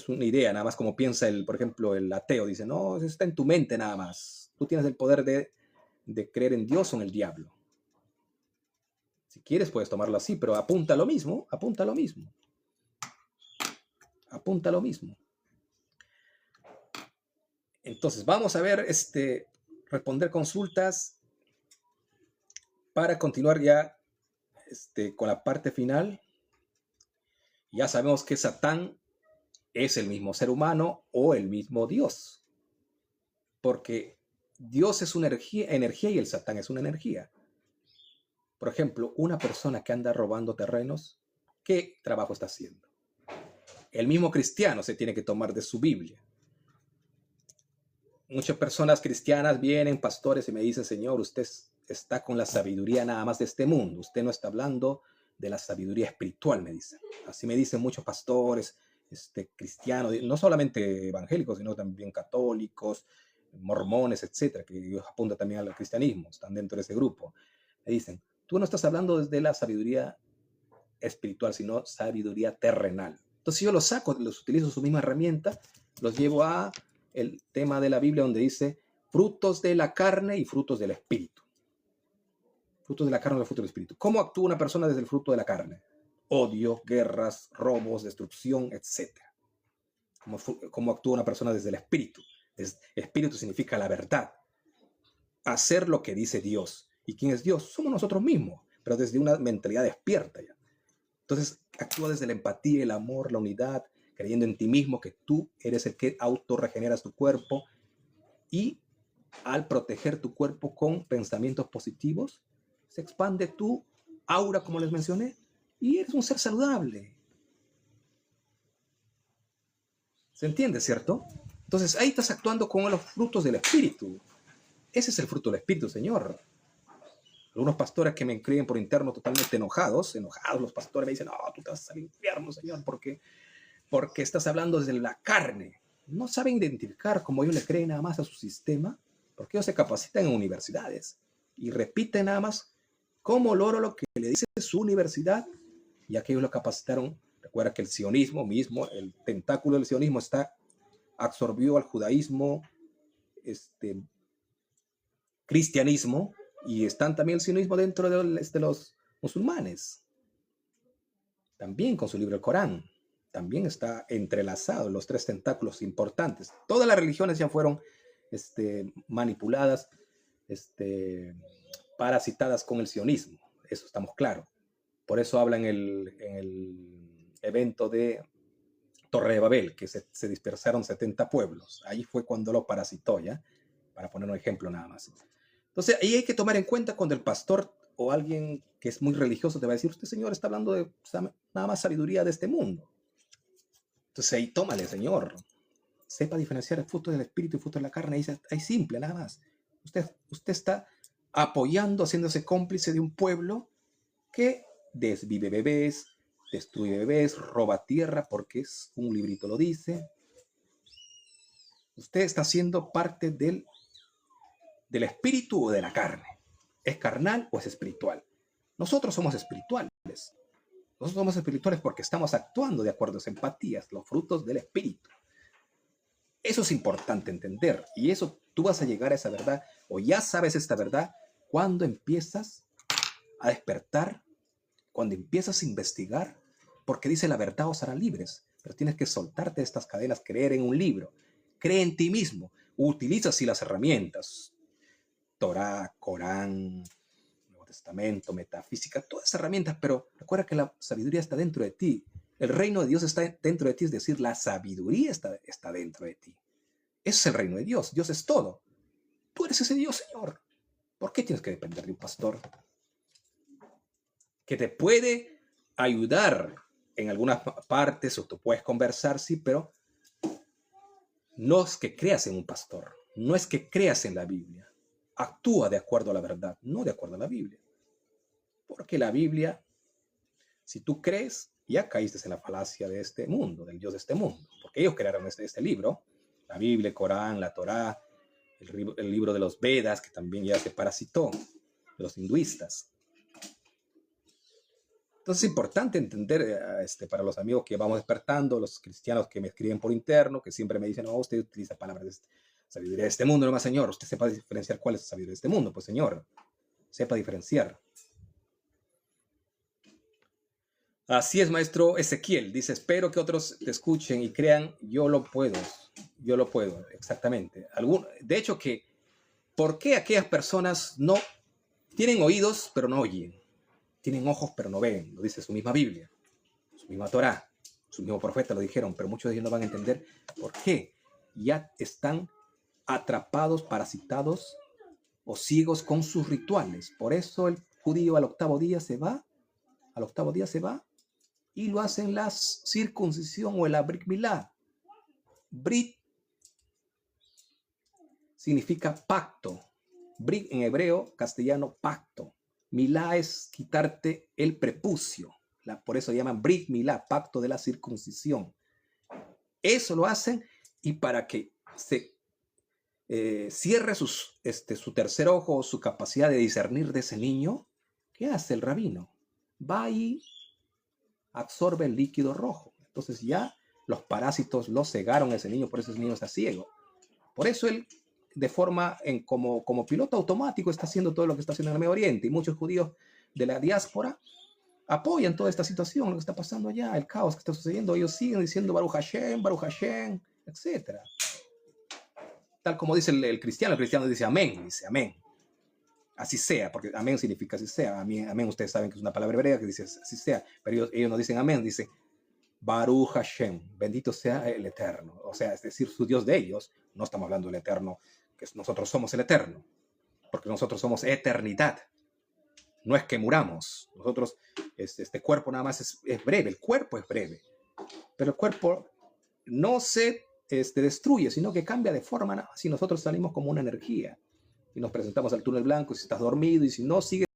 A: una idea, nada más, como piensa por ejemplo, el ateo. Dice, no, eso está en tu mente nada más. Tú tienes el poder de creer en Dios o en el diablo. Si quieres puedes tomarlo así, pero apunta a lo mismo. Entonces, vamos a ver, responder consultas para continuar ya con la parte final. Ya sabemos que Satán es el mismo ser humano o el mismo Dios, porque Dios es una energía y el Satán es una energía. Por ejemplo, una persona que anda robando terrenos, ¿qué trabajo está haciendo? El mismo cristiano se tiene que tomar de su Biblia. Muchas personas cristianas vienen, pastores, y me dicen, Señor, usted está con la sabiduría nada más de este mundo. Usted no está hablando de la sabiduría espiritual, me dicen. Así me dicen muchos pastores cristianos, no solamente evangélicos, sino también católicos, mormones, etcétera, que ellos apuntan también al cristianismo, están dentro de ese grupo. Me dicen, tú no estás hablando desde la sabiduría espiritual, sino sabiduría terrenal. Entonces yo los saco, los utilizo su misma herramienta, los llevo a el tema de la Biblia donde dice frutos de la carne y frutos del espíritu. Frutos de la carne y frutos del espíritu. ¿Cómo actúa una persona desde el fruto de la carne? Odio, guerras, robos, destrucción, etc. ¿Cómo actúa una persona desde el espíritu? Espíritu significa la verdad. Hacer lo que dice Dios. ¿Y quién es Dios? Somos nosotros mismos, pero desde una mentalidad despierta ya. Entonces actúa desde la empatía, el amor, la unidad, creyendo en ti mismo que tú eres el que autorregeneras tu cuerpo, y al proteger tu cuerpo con pensamientos positivos, se expande tu aura, como les mencioné, y eres un ser saludable. ¿Se entiende, cierto? Entonces ahí estás actuando con los frutos del espíritu. Ese es el fruto del espíritu, Señor. Algunos pastores que me escriben por interno totalmente enojados los pastores me dicen, no, tú te vas al infierno, Señor, porque estás hablando desde la carne. No saben identificar como ellos le creen nada más a su sistema, porque ellos se capacitan en universidades y repiten nada más como loro lo que le dice su universidad, y aquellos lo capacitaron. Recuerda que el sionismo mismo, el tentáculo del sionismo absorbió al judaísmo, cristianismo, y están también el sionismo dentro de los musulmanes, también con su libro el Corán. También está entrelazado los tres tentáculos importantes. Todas las religiones ya fueron manipuladas, parasitadas con el sionismo. Eso estamos claros. Por eso habla en el evento de Torre de Babel, que se dispersaron 70 pueblos. Ahí fue cuando lo parasitó, ¿ya? Para poner un ejemplo nada más. Entonces, ahí hay que tomar en cuenta cuando el pastor o alguien que es muy religioso te va a decir, usted, señor, está hablando de nada más sabiduría de este mundo. Entonces ahí tómale, Señor. Sepa diferenciar el fruto del espíritu y el fruto de la carne. Ahí simple, nada más. Usted está apoyando, haciéndose cómplice de un pueblo que desvive bebés, destruye bebés, roba tierra, porque es un librito lo dice. Usted está siendo parte del espíritu o de la carne. ¿Es carnal o es espiritual? Nosotros somos espirituales. Nosotros somos espirituales porque estamos actuando de acuerdo a esas empatías, los frutos del espíritu. Eso es importante entender, y eso tú vas a llegar a esa verdad, o ya sabes esta verdad, cuando empiezas a despertar, cuando empiezas a investigar, porque dice la verdad os hará libres, pero tienes que soltarte de estas cadenas, creer en un libro, cree en ti mismo, utiliza así las herramientas, Torah, Corán, Nuevo Testamento, metafísica, todas esas herramientas, pero recuerda que la sabiduría está dentro de ti. El reino de Dios está dentro de ti, es decir, la sabiduría está dentro de ti. Ese es el reino de Dios. Dios es todo. Tú eres ese Dios, Señor. ¿Por qué tienes que depender de un pastor? Que te puede ayudar en algunas partes, o tú puedes conversar, sí, pero no es que creas en un pastor. No es que creas en la Biblia. Actúa de acuerdo a la verdad, no de acuerdo a la Biblia. Porque la Biblia, si tú crees, ya caíste en la falacia de este mundo, del Dios de este mundo. Porque ellos crearon este libro, la Biblia, el Corán, la Torá, el libro de los Vedas, que también ya se parasitó, de los hinduistas. Entonces es importante entender, para los amigos que vamos despertando, los cristianos que me escriben por interno, que siempre me dicen, no, usted utiliza palabras de sabiduría de este mundo, no más, Señor, usted sepa diferenciar cuál es la sabiduría de este mundo. Pues, Señor, sepa diferenciar. Así es, maestro Ezequiel. Dice, espero que otros te escuchen y crean, yo lo puedo, exactamente. De hecho, ¿por qué aquellas personas no tienen oídos pero no oyen? Tienen ojos pero no ven, lo dice su misma Biblia, su misma Torá, su mismo profeta lo dijeron, pero muchos de ellos no van a entender por qué. Ya están atrapados, parasitados o ciegos con sus rituales. Por eso el judío al octavo día se va y lo hacen la circuncisión o el Brit Milá. Brit significa pacto. Brit en hebreo, castellano, pacto. Milá es quitarte el prepucio. Por eso llaman Brit Milá, pacto de la circuncisión. Eso lo hacen, y para que se cierre su tercer ojo o su capacidad de discernir de ese niño, ¿qué hace el rabino? Va y absorbe el líquido rojo. Entonces ya los parásitos lo cegaron a ese niño, por eso ese niño está ciego. Por eso él, de forma como piloto automático, está haciendo todo lo que está haciendo en el Medio Oriente, y muchos judíos de la diáspora apoyan toda esta situación, lo que está pasando allá, el caos que está sucediendo. Ellos siguen diciendo Baruch Hashem, etc. Tal como dice el cristiano dice amén, así sea, porque amén significa así sea. Amén, ustedes saben que es una palabra hebrea que dice así sea, pero ellos no dicen amén, dicen Baruch Hashem, bendito sea el Eterno. O sea, es decir, su Dios de ellos. No estamos hablando del Eterno, que nosotros somos el Eterno, porque nosotros somos eternidad. No es que muramos. Nosotros, este cuerpo nada más es breve, el cuerpo es breve, pero el cuerpo no se destruye, sino que cambia de forma, si nosotros salimos como una energía. y nos presentamos al túnel blanco, y si estás dormido, y si no sigues,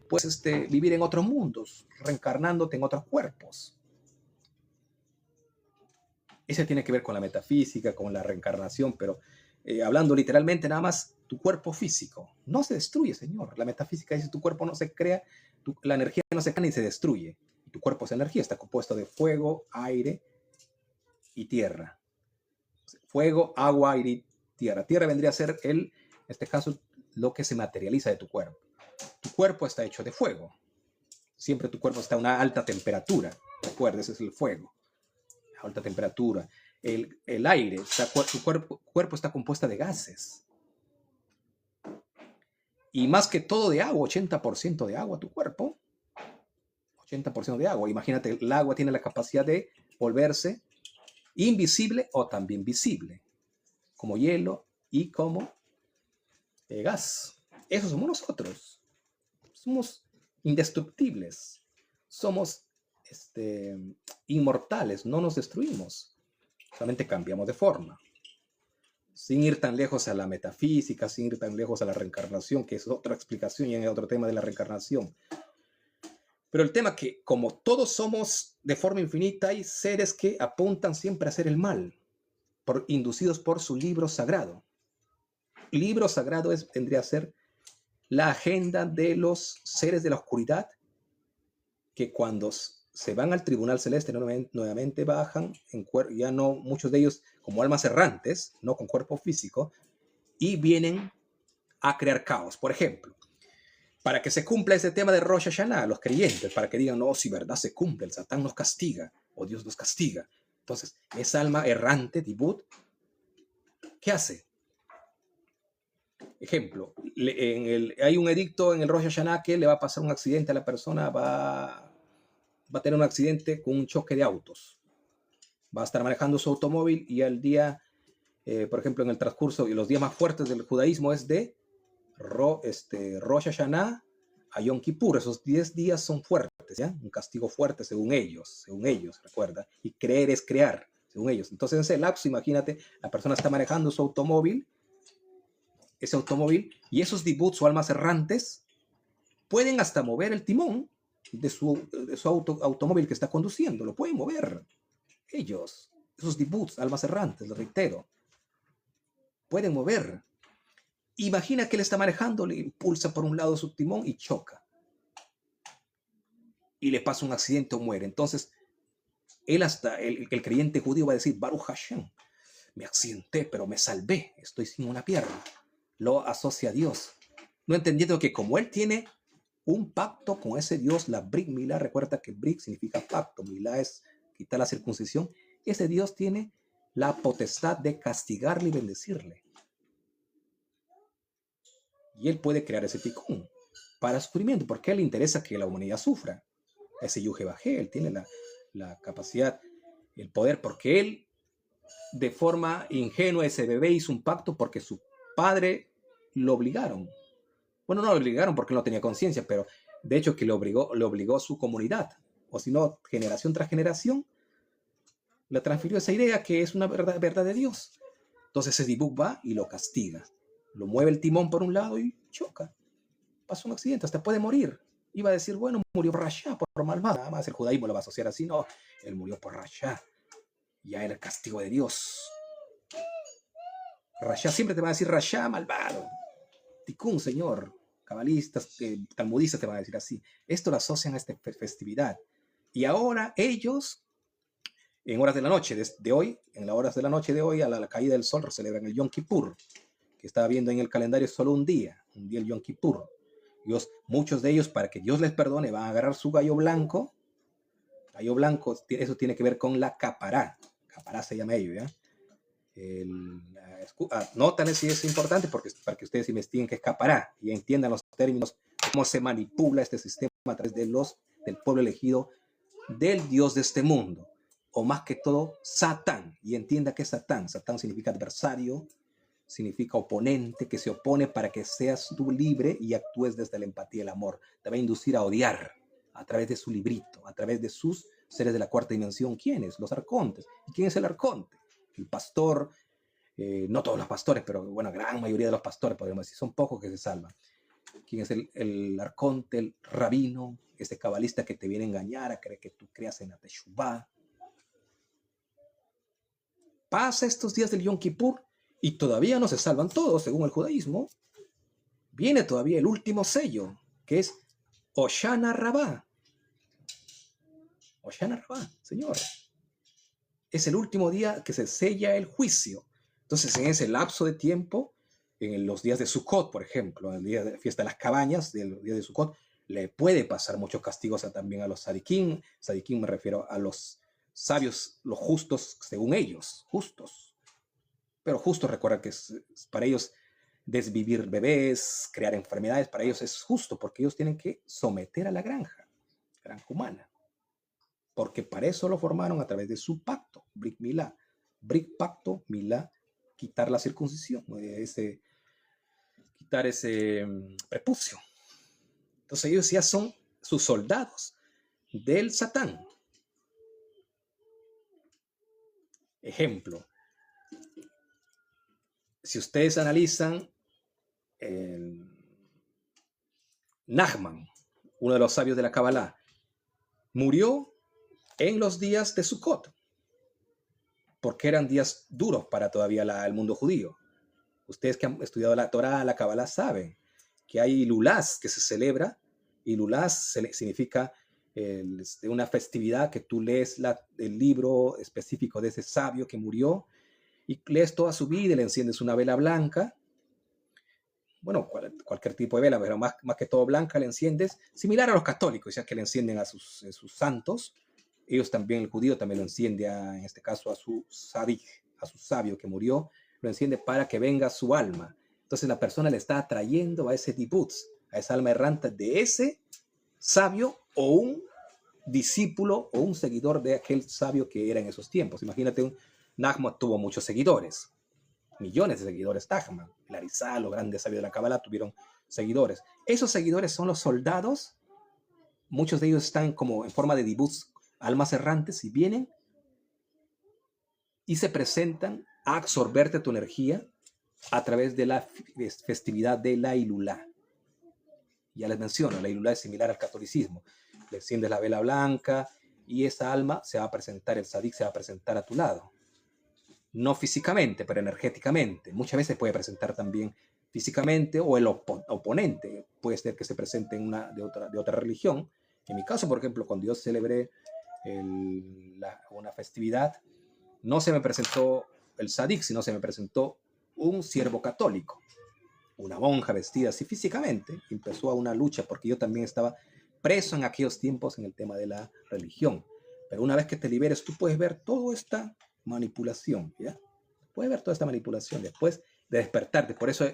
A: puedes vivir en otros mundos, reencarnándote en otros cuerpos. Ese tiene que ver con la metafísica, con la reencarnación, pero hablando literalmente nada más, tu cuerpo físico no se destruye, señor. La metafísica dice tu cuerpo no se crea, la energía no se crea ni se destruye. Tu cuerpo es energía, está compuesto de fuego, aire y tierra. Fuego, agua, aire y tierra. Tierra vendría a ser, en este caso, lo que se materializa de tu cuerpo. Tu cuerpo está hecho de fuego. Siempre tu cuerpo está a una alta temperatura. Recuerda, ese es el fuego. Alta temperatura. El aire, tu cuerpo está compuesta de gases. Y más que todo de agua, 80% de agua tu cuerpo. 80% de agua. Imagínate, el agua tiene la capacidad de volverse invisible o también visible, como hielo y como gas. Eso somos nosotros. Somos indestructibles. Somos inmortales, no nos destruimos. Solamente cambiamos de forma. Sin ir tan lejos a la metafísica, sin ir tan lejos a la reencarnación, que es otra explicación y hay otro tema de la reencarnación. Pero el tema es que como todos somos de forma infinita, hay seres que apuntan siempre a hacer el mal, inducidos por su libro sagrado. Libro sagrado vendría a ser la agenda de los seres de la oscuridad, que cuando se van al tribunal celeste nuevamente bajan, ya no muchos de ellos como almas errantes, no con cuerpo físico, y vienen a crear caos. Por ejemplo, para que se cumpla ese tema de Rosh Hashanah, los creyentes, para que digan, no, si verdad se cumple, el Satán nos castiga, o Dios nos castiga. Entonces, esa alma errante, Tibut, ¿qué hace? Ejemplo, hay un edicto en el Rosh Hashanah que le va a pasar un accidente a la persona, va a tener un accidente con un choque de autos. Va a estar manejando su automóvil y al día, por ejemplo, en el transcurso y los días más fuertes del judaísmo es de Rosh Hashanah a Yom Kippur. Esos 10 días son fuertes, ¿ya? Un castigo fuerte según ellos, recuerda. Y creer es crear, según ellos. Entonces, en ese lapso, imagínate, la persona está manejando su automóvil, y esos dibuts o almas errantes pueden hasta mover el timón de su automóvil que está conduciendo. Lo pueden mover. Ellos, esos dibuts, almas errantes, lo reitero, pueden mover. Imagina que él está manejando, le impulsa por un lado su timón y choca. Y le pasa un accidente o muere. Entonces, el creyente judío va a decir, Baruch Hashem, me accidenté, pero me salvé, estoy sin una pierna. Lo asocia a Dios. No entendiendo que como él tiene un pacto con ese Dios, la Brit Milá, recuerda que Brit significa pacto, Milá es quitar la circuncisión, ese Dios tiene la potestad de castigarle y bendecirle. Y él puede crear ese ticún para sufrimiento, porque a él le interesa que la humanidad sufra. Ese Yuhebajé, él tiene la capacidad, el poder, porque él de forma ingenua, ese bebé hizo un pacto porque su padre lo obligaron. Bueno, no lo obligaron porque él no tenía conciencia, pero de hecho que le obligó su comunidad. O si no, generación tras generación, le transfirió esa idea que es una verdad de Dios. Entonces ese Dibuk va y lo castiga. Lo mueve el timón por un lado y choca. Pasa un accidente, hasta puede morir. Iba a decir, bueno, murió por Rasha, por malvado. Nada más el judaísmo lo va a asociar así. No, él murió por Rasha. Ya era el castigo de Dios. Rasha siempre te va a decir Rasha, malvado. Tikkun, señor. Cabalistas, talmudistas te van a decir así. Esto lo asocian a esta festividad. Y ahora ellos, en horas de la noche de hoy, en las horas de la noche de hoy, a la caída del sol, celebran el Yom Kippur, que estaba viendo en el calendario solo un día el Yom Kippur. Muchos de ellos, para que Dios les perdone, van a agarrar su gallo blanco. Gallo blanco, eso tiene que ver con la capará. Capará se llama ello, ¿ya? Nótale si es importante para que ustedes investiguen qué es capará y entiendan los términos, cómo se manipula este sistema a través del pueblo elegido del Dios de este mundo, o más que todo Satán, y entienda que es Satán. Satán significa adversario, significa oponente, que se opone para que seas tú libre y actúes desde la empatía y el amor. Te va a inducir a odiar a través de su librito, a través de sus seres de la cuarta dimensión. ¿Quiénes? Los arcontes. ¿Y quién es el arconte? El pastor, no todos los pastores, pero bueno, gran mayoría de los pastores, podemos decir, son pocos que se salvan. ¿Quién es el arconte, el rabino, ese cabalista que te viene a engañar, a creer que tú creas en la Teshuvá? Pasa estos días del Yom Kippur y todavía no se salvan todos, según el judaísmo. Viene todavía el último sello, que es Hoshana Rabbah. Hoshana Rabbah, Señor. Es el último día que se sella el juicio. Entonces, en ese lapso de tiempo, en los días de Sukkot, por ejemplo, en el día de la fiesta de las cabañas, del día de Sukkot, le puede pasar muchos castigos también a los sadiquín. Sadiquín me refiero a los sabios, los justos, según ellos, justos. Pero justos, recuerda que para ellos desvivir bebés, crear enfermedades, para ellos es justo, porque ellos tienen que someter a la granja humana. Porque para eso lo formaron a través de su pacto, Brit Milá. Brit pacto, Milá, quitar la circuncisión, quitar ese prepucio. Entonces ellos ya son sus soldados del Satán. Ejemplo, si ustedes analizan Nachman, uno de los sabios de la Kabbalah, murió en los días de Sukkot, porque eran días duros para todavía el mundo judío. Ustedes que han estudiado la Torá, la Kabbalah, saben que hay Ilulás que se celebra. Ilulás significa una festividad que tú lees el libro específico de ese sabio que murió y lees toda su vida y le enciendes una vela blanca. Bueno, cualquier tipo de vela, pero más que todo blanca le enciendes, similar a los católicos, ya que le encienden a sus santos. Ellos también, el judío también lo enciende, en este caso a su sadik, a su sabio que murió, lo enciende para que venga su alma. Entonces la persona le está atrayendo a ese dibutz, a esa alma errante de ese sabio o un discípulo o un seguidor de aquel sabio que era en esos tiempos. Imagínate, Nachman tuvo muchos seguidores, millones de seguidores. Nachman, el Arizal, los grandes sabios de la Kabbalah tuvieron seguidores. Esos seguidores son los soldados, muchos de ellos están como en forma de dibutz, almas errantes, y vienen y se presentan a absorberte tu energía a través de la festividad de la Ilulá. Ya les menciono, la Ilulá es similar al catolicismo. Le enciendes la vela blanca y esa alma se va a presentar, el sadik se va a presentar a tu lado. No físicamente, pero energéticamente. Muchas veces puede presentar también físicamente, o el oponente puede ser que se presente de otra religión. En mi caso, por ejemplo, cuando yo celebré una festividad, no se me presentó el sadik, sino se me presentó un siervo católico, una monja vestida así físicamente. Empezó a una lucha porque yo también estaba preso en aquellos tiempos en el tema de la religión. Pero una vez que te liberes, tú puedes ver toda esta manipulación, ¿ya? Puedes ver toda esta manipulación después de despertarte. Por eso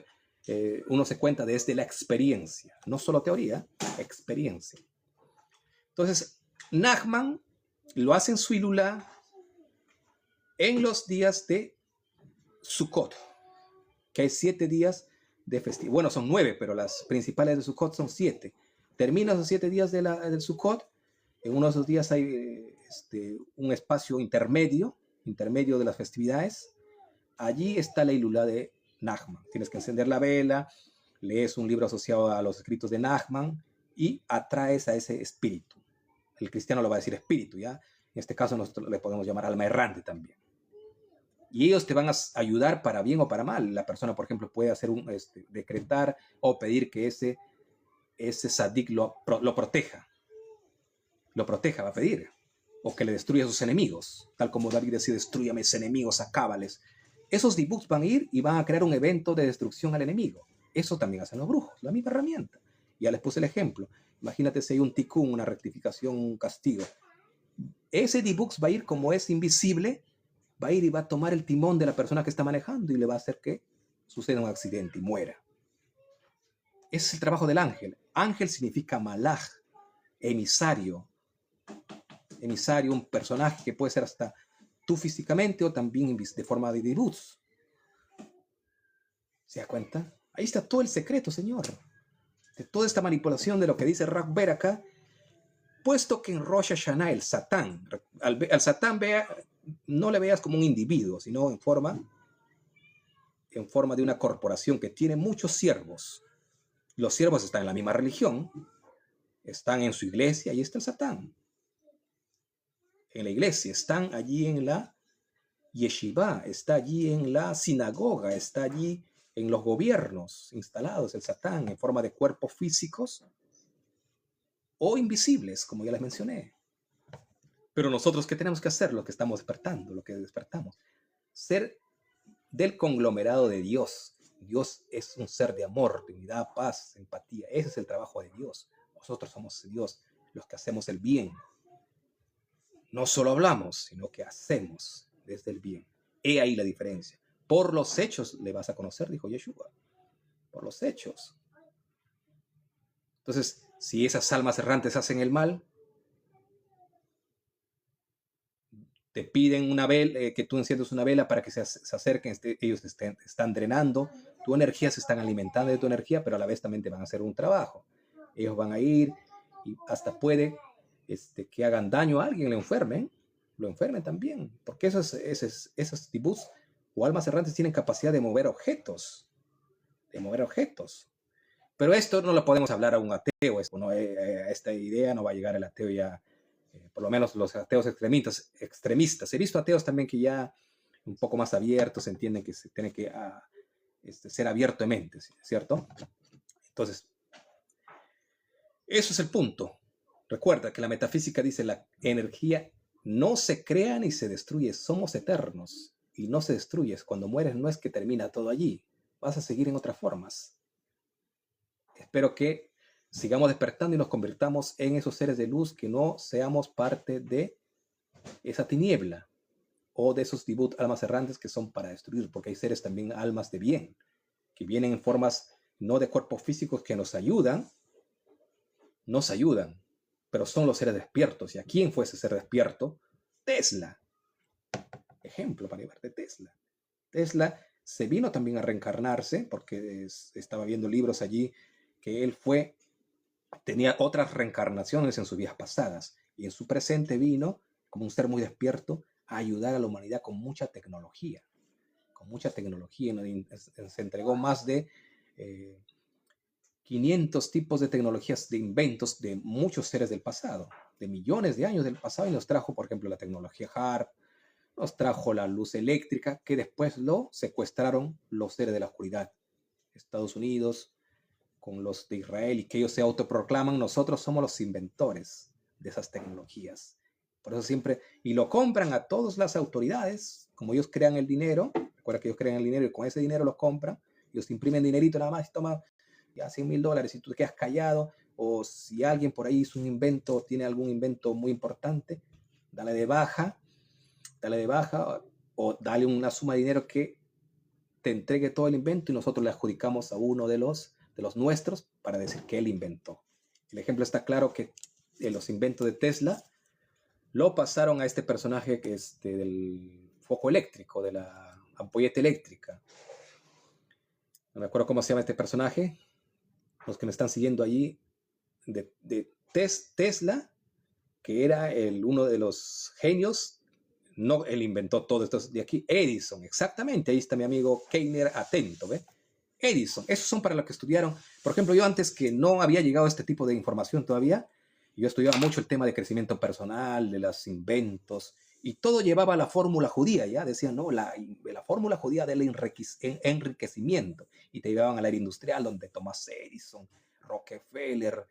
A: uno se cuenta desde la experiencia, no solo teoría, experiencia. Entonces, Nachman lo hace en su Ilulá en los días de Sukkot, que hay 7 días de festividad. Bueno, son 9, pero las principales de Sukkot son 7. Termina esos 7 días del Sukkot. En uno de esos días hay un espacio intermedio de las festividades. Allí está la Ilulá de Nachman. Tienes que encender la vela, lees un libro asociado a los escritos de Nachman y atraes a ese espíritu. El cristiano lo va a decir espíritu, ¿ya? En este caso nosotros le podemos llamar alma errante también. Y ellos te van a ayudar para bien o para mal. La persona, por ejemplo, puede hacer decretar o pedir que ese sadik lo proteja. Lo proteja, va a pedir. O que le destruya a sus enemigos. Tal como David decía, destruya a mis enemigos, acábales. Esos dibuks van a ir y van a crear un evento de destrucción al enemigo. Eso también hacen los brujos, la misma herramienta. Ya les puse el ejemplo. Imagínate si hay un tikkun, una rectificación, un castigo. Ese dibuks va a ir, como es invisible, va a ir y va a tomar el timón de la persona que está manejando y le va a hacer que suceda un accidente y muera. Ese es el trabajo del ángel. Ángel significa malaj, emisario. Emisario, un personaje que puede ser hasta tú físicamente o también de forma de dibuts. ¿Se da cuenta? Ahí está todo el secreto, Señor. De toda esta manipulación de lo que dice Ragber acá, puesto que en Rosh Hashanah el Satán, al Satán no le veas como un individuo, sino en forma en forma de una corporación que tiene muchos siervos. Los siervos están en la misma religión, están en su iglesia, ahí está el Satán. En la iglesia, están allí en la yeshiva, está allí en la sinagoga, está allí en los gobiernos instalados, el Satán en forma de cuerpos físicos o invisibles, como ya les mencioné. Pero nosotros, ¿qué tenemos que hacer? Lo que estamos despertando, lo que despertamos. Ser del conglomerado de Dios. Dios es un ser de amor, de unidad, paz, empatía. Ese es el trabajo de Dios. Nosotros somos Dios, los que hacemos el bien. No solo hablamos, sino que hacemos desde el bien. He ahí la diferencia. Por los hechos le vas a conocer, dijo Yeshua. Por los hechos. Entonces, si esas almas errantes hacen el mal, te piden una vela, que tú enciendas una vela para que se acerquen, ellos están drenando, tu energía, se están alimentando de tu energía, pero a la vez también te van a hacer un trabajo. Ellos van a ir y hasta puede que hagan daño a alguien, lo enfermen también, porque esos tibuts o almas errantes tienen capacidad de mover objetos, Pero esto no lo podemos hablar a un ateo, esta idea no va a llegar el ateo ya. Por lo menos los ateos extremistas. He visto ateos también que ya un poco más abiertos, entienden que se tiene que ser abierto de mente, ¿cierto? Entonces, eso es el punto. Recuerda que la metafísica dice la energía no se crea ni se destruye, somos eternos y no se destruye. Cuando mueres no es que termina todo allí, vas a seguir en otras formas. Espero que sigamos despertando y nos convirtamos en esos seres de luz, que no seamos parte de esa tiniebla o de esos dibut almas errantes que son para destruir, porque hay seres también, almas de bien, que vienen en formas no de cuerpos físicos, que nos ayudan, pero son los seres despiertos. ¿Y a quién fue ese ser despierto? Tesla. Ejemplo para llevar de Tesla. Tesla se vino también a reencarnarse, porque estaba viendo libros allí que él tenía otras reencarnaciones en sus vidas pasadas, y en su presente vino como un ser muy despierto a ayudar a la humanidad con mucha tecnología. Se entregó más de 500 tipos de tecnologías, de inventos de muchos seres del pasado, de millones de años del pasado, y nos trajo, por ejemplo, la tecnología HARP, nos trajo la luz eléctrica, que después lo secuestraron los seres de la oscuridad. Estados Unidos con los de Israel, y que ellos se autoproclaman, nosotros somos los inventores de esas tecnologías. Por eso siempre, y lo compran a todas las autoridades, como ellos crean el dinero. Recuerda que ellos crean el dinero y con ese dinero los compran, ellos te imprimen dinerito nada más y toma ya $100,000 y tú te quedas callado, o si alguien por ahí hizo un invento, tiene algún invento muy importante, dale de baja, o dale una suma de dinero que te entregue todo el invento, y nosotros le adjudicamos a uno de los nuestros para decir que él inventó. El ejemplo está claro, que los inventos de Tesla lo pasaron a este personaje que es del foco eléctrico, de la ampolleta eléctrica. No me acuerdo cómo se llama este personaje. Los que me están siguiendo allí, de Tesla, que era uno de los genios. No, él inventó todo esto de aquí. Edison, exactamente. Ahí está mi amigo Keiner, atento, ¿ve? Edison, esos son para los que estudiaron. Por ejemplo, yo antes, que no había llegado a este tipo de información todavía, yo estudiaba mucho el tema de crecimiento personal, de los inventos, y todo llevaba a la fórmula judía, ¿ya? Decían, no, la fórmula judía del enriquecimiento, y te llevaban al era industrial, donde Thomas Edison, Rockefeller,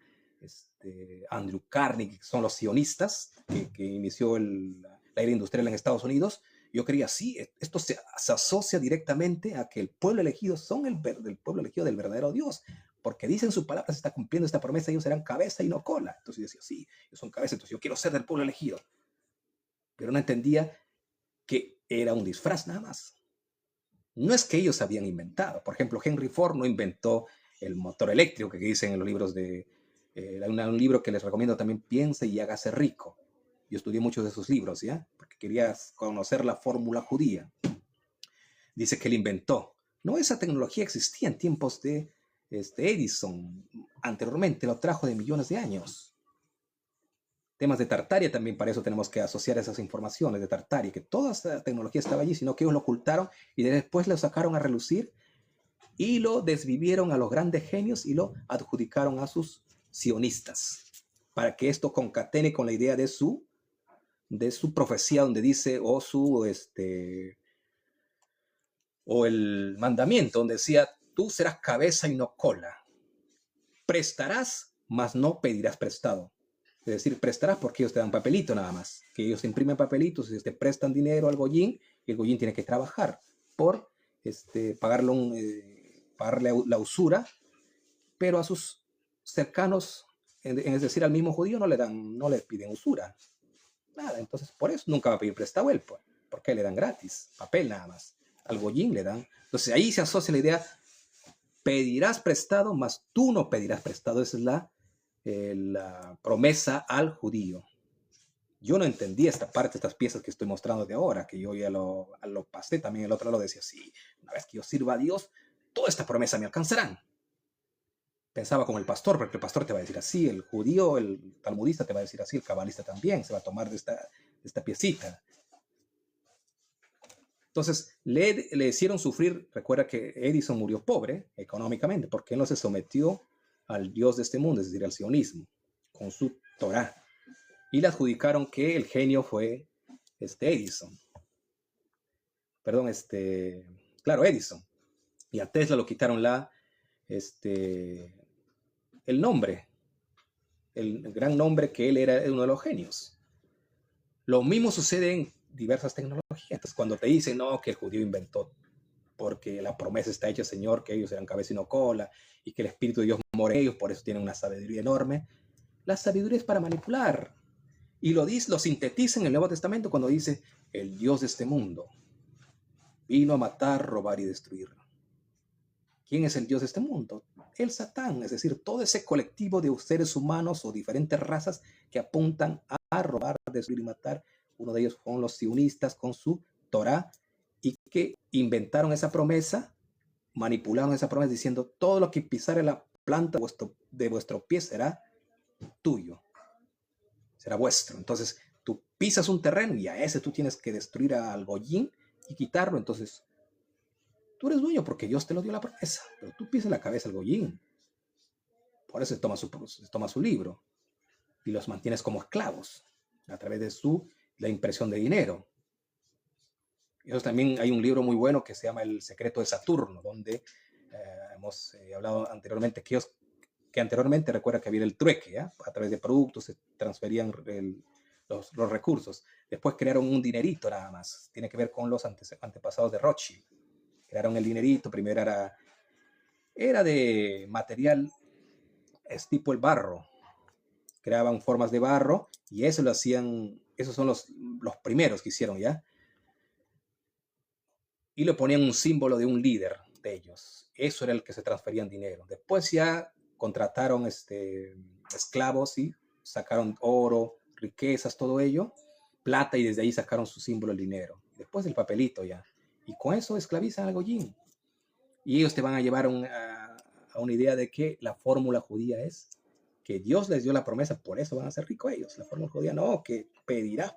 A: Andrew Carnegie, que son los sionistas, que inició la era industrial en Estados Unidos. Yo creía, sí, esto se asocia directamente a que el pueblo elegido son el pueblo elegido del verdadero Dios, porque dicen su palabra, se está cumpliendo esta promesa, ellos serán cabeza y no cola. Entonces yo decía, sí, ellos son cabeza, entonces yo quiero ser del pueblo elegido. Pero no entendía que era un disfraz nada más. No es que ellos habían inventado. Por ejemplo, Henry Ford no inventó el motor eléctrico que dicen en los libros de... un libro que les recomiendo también, Piense y hágase rico. Yo estudié muchos de esos libros, ¿ya? Porque quería conocer la fórmula judía. Dice que él inventó. No, esa tecnología existía en tiempos de Edison. Anteriormente lo trajo de millones de años. temas de Tartaria también, para eso tenemos que asociar esas informaciones de Tartaria, que toda esa tecnología estaba allí, sino que ellos lo ocultaron y después lo sacaron a relucir y lo desvivieron a los grandes genios y lo adjudicaron a sus sionistas, para que esto concatene con la idea de su profecía, donde dice, o el mandamiento, donde decía, tú serás cabeza y no cola, prestarás, mas no pedirás prestado. Es decir, prestarás porque ellos te dan papelito nada más, que ellos imprimen papelitos, y te prestan dinero al Goyín, y el Goyín tiene que trabajar por pagarle la usura, pero a sus cercanos, es decir, al mismo judío no le piden usura, nada. Entonces, por eso nunca va a pedir prestado él, pues, porque le dan gratis, papel nada más. Al Goyín le dan. Entonces, ahí se asocia la idea, pedirás prestado, mas tú no pedirás prestado. Esa es la promesa al judío. Yo no entendí esta parte, estas piezas que estoy mostrando de ahora, que yo ya lo pasé. También el otro lo decía, sí, una vez que yo sirva a Dios, toda esta promesa me alcanzarán. Pensaba como el pastor, porque el pastor te va a decir así, el judío, el talmudista te va a decir así, el cabalista también se va a tomar de esta piecita. Entonces, le hicieron sufrir. Recuerda que Edison murió pobre económicamente, porque él no se sometió al Dios de este mundo, es decir, al sionismo, con su Torah. Y le adjudicaron que el genio fue Edison. Perdón, claro, Edison. Y a Tesla lo quitaron el nombre, el gran nombre, que él era uno de los genios. Lo mismo sucede en diversas tecnologías. Entonces, cuando te dicen, no, que el judío inventó, porque la promesa está hecha, Señor, que ellos eran cabeza y no cola, y que el Espíritu de Dios mora en ellos, por eso tienen una sabiduría enorme. La sabiduría es para manipular. Y lo sintetiza en el Nuevo Testamento cuando dice, el Dios de este mundo vino a matar, robar y destruir. ¿Quién es el Dios de este mundo? El Satán, es decir, todo ese colectivo de seres humanos o diferentes razas que apuntan a robar, destruir y matar. Uno de ellos fueron los sionistas con su Torah, y que inventaron esa promesa, manipularon esa promesa diciendo, todo lo que pisare la planta de vuestro pie será tuyo, será vuestro. Entonces, tú pisas un terreno y a ese tú tienes que destruir al Goyín y quitarlo. Entonces, tú eres dueño porque Dios te lo dio la promesa, pero tú pisas la cabeza al Goyín. Por eso toma su libro y los mantienes como esclavos a través de la impresión de dinero. Eso también hay un libro muy bueno que se llama El secreto de Saturno, donde hemos hablado anteriormente que anteriormente recuerda que había el trueque, ¿ya? A través de productos se transferían los recursos. Después crearon un dinerito nada más. Tiene que ver con los antepasados de Rothschild. Crearon el dinerito. Primero era de material, es tipo el barro. Creaban formas de barro y eso lo hacían, esos son los primeros que hicieron, ¿ya? Y le ponían un símbolo de un líder de ellos. Eso era el que se transferían dinero. Después ya contrataron esclavos y sacaron oro, riquezas, todo ello, plata, y desde ahí sacaron su símbolo, el dinero. Después el papelito ya. Y con eso esclavizan al Goyín. Y ellos te van a llevar a una idea de que la fórmula judía es que Dios les dio la promesa, por eso van a ser ricos ellos. La fórmula judía no, que pedirán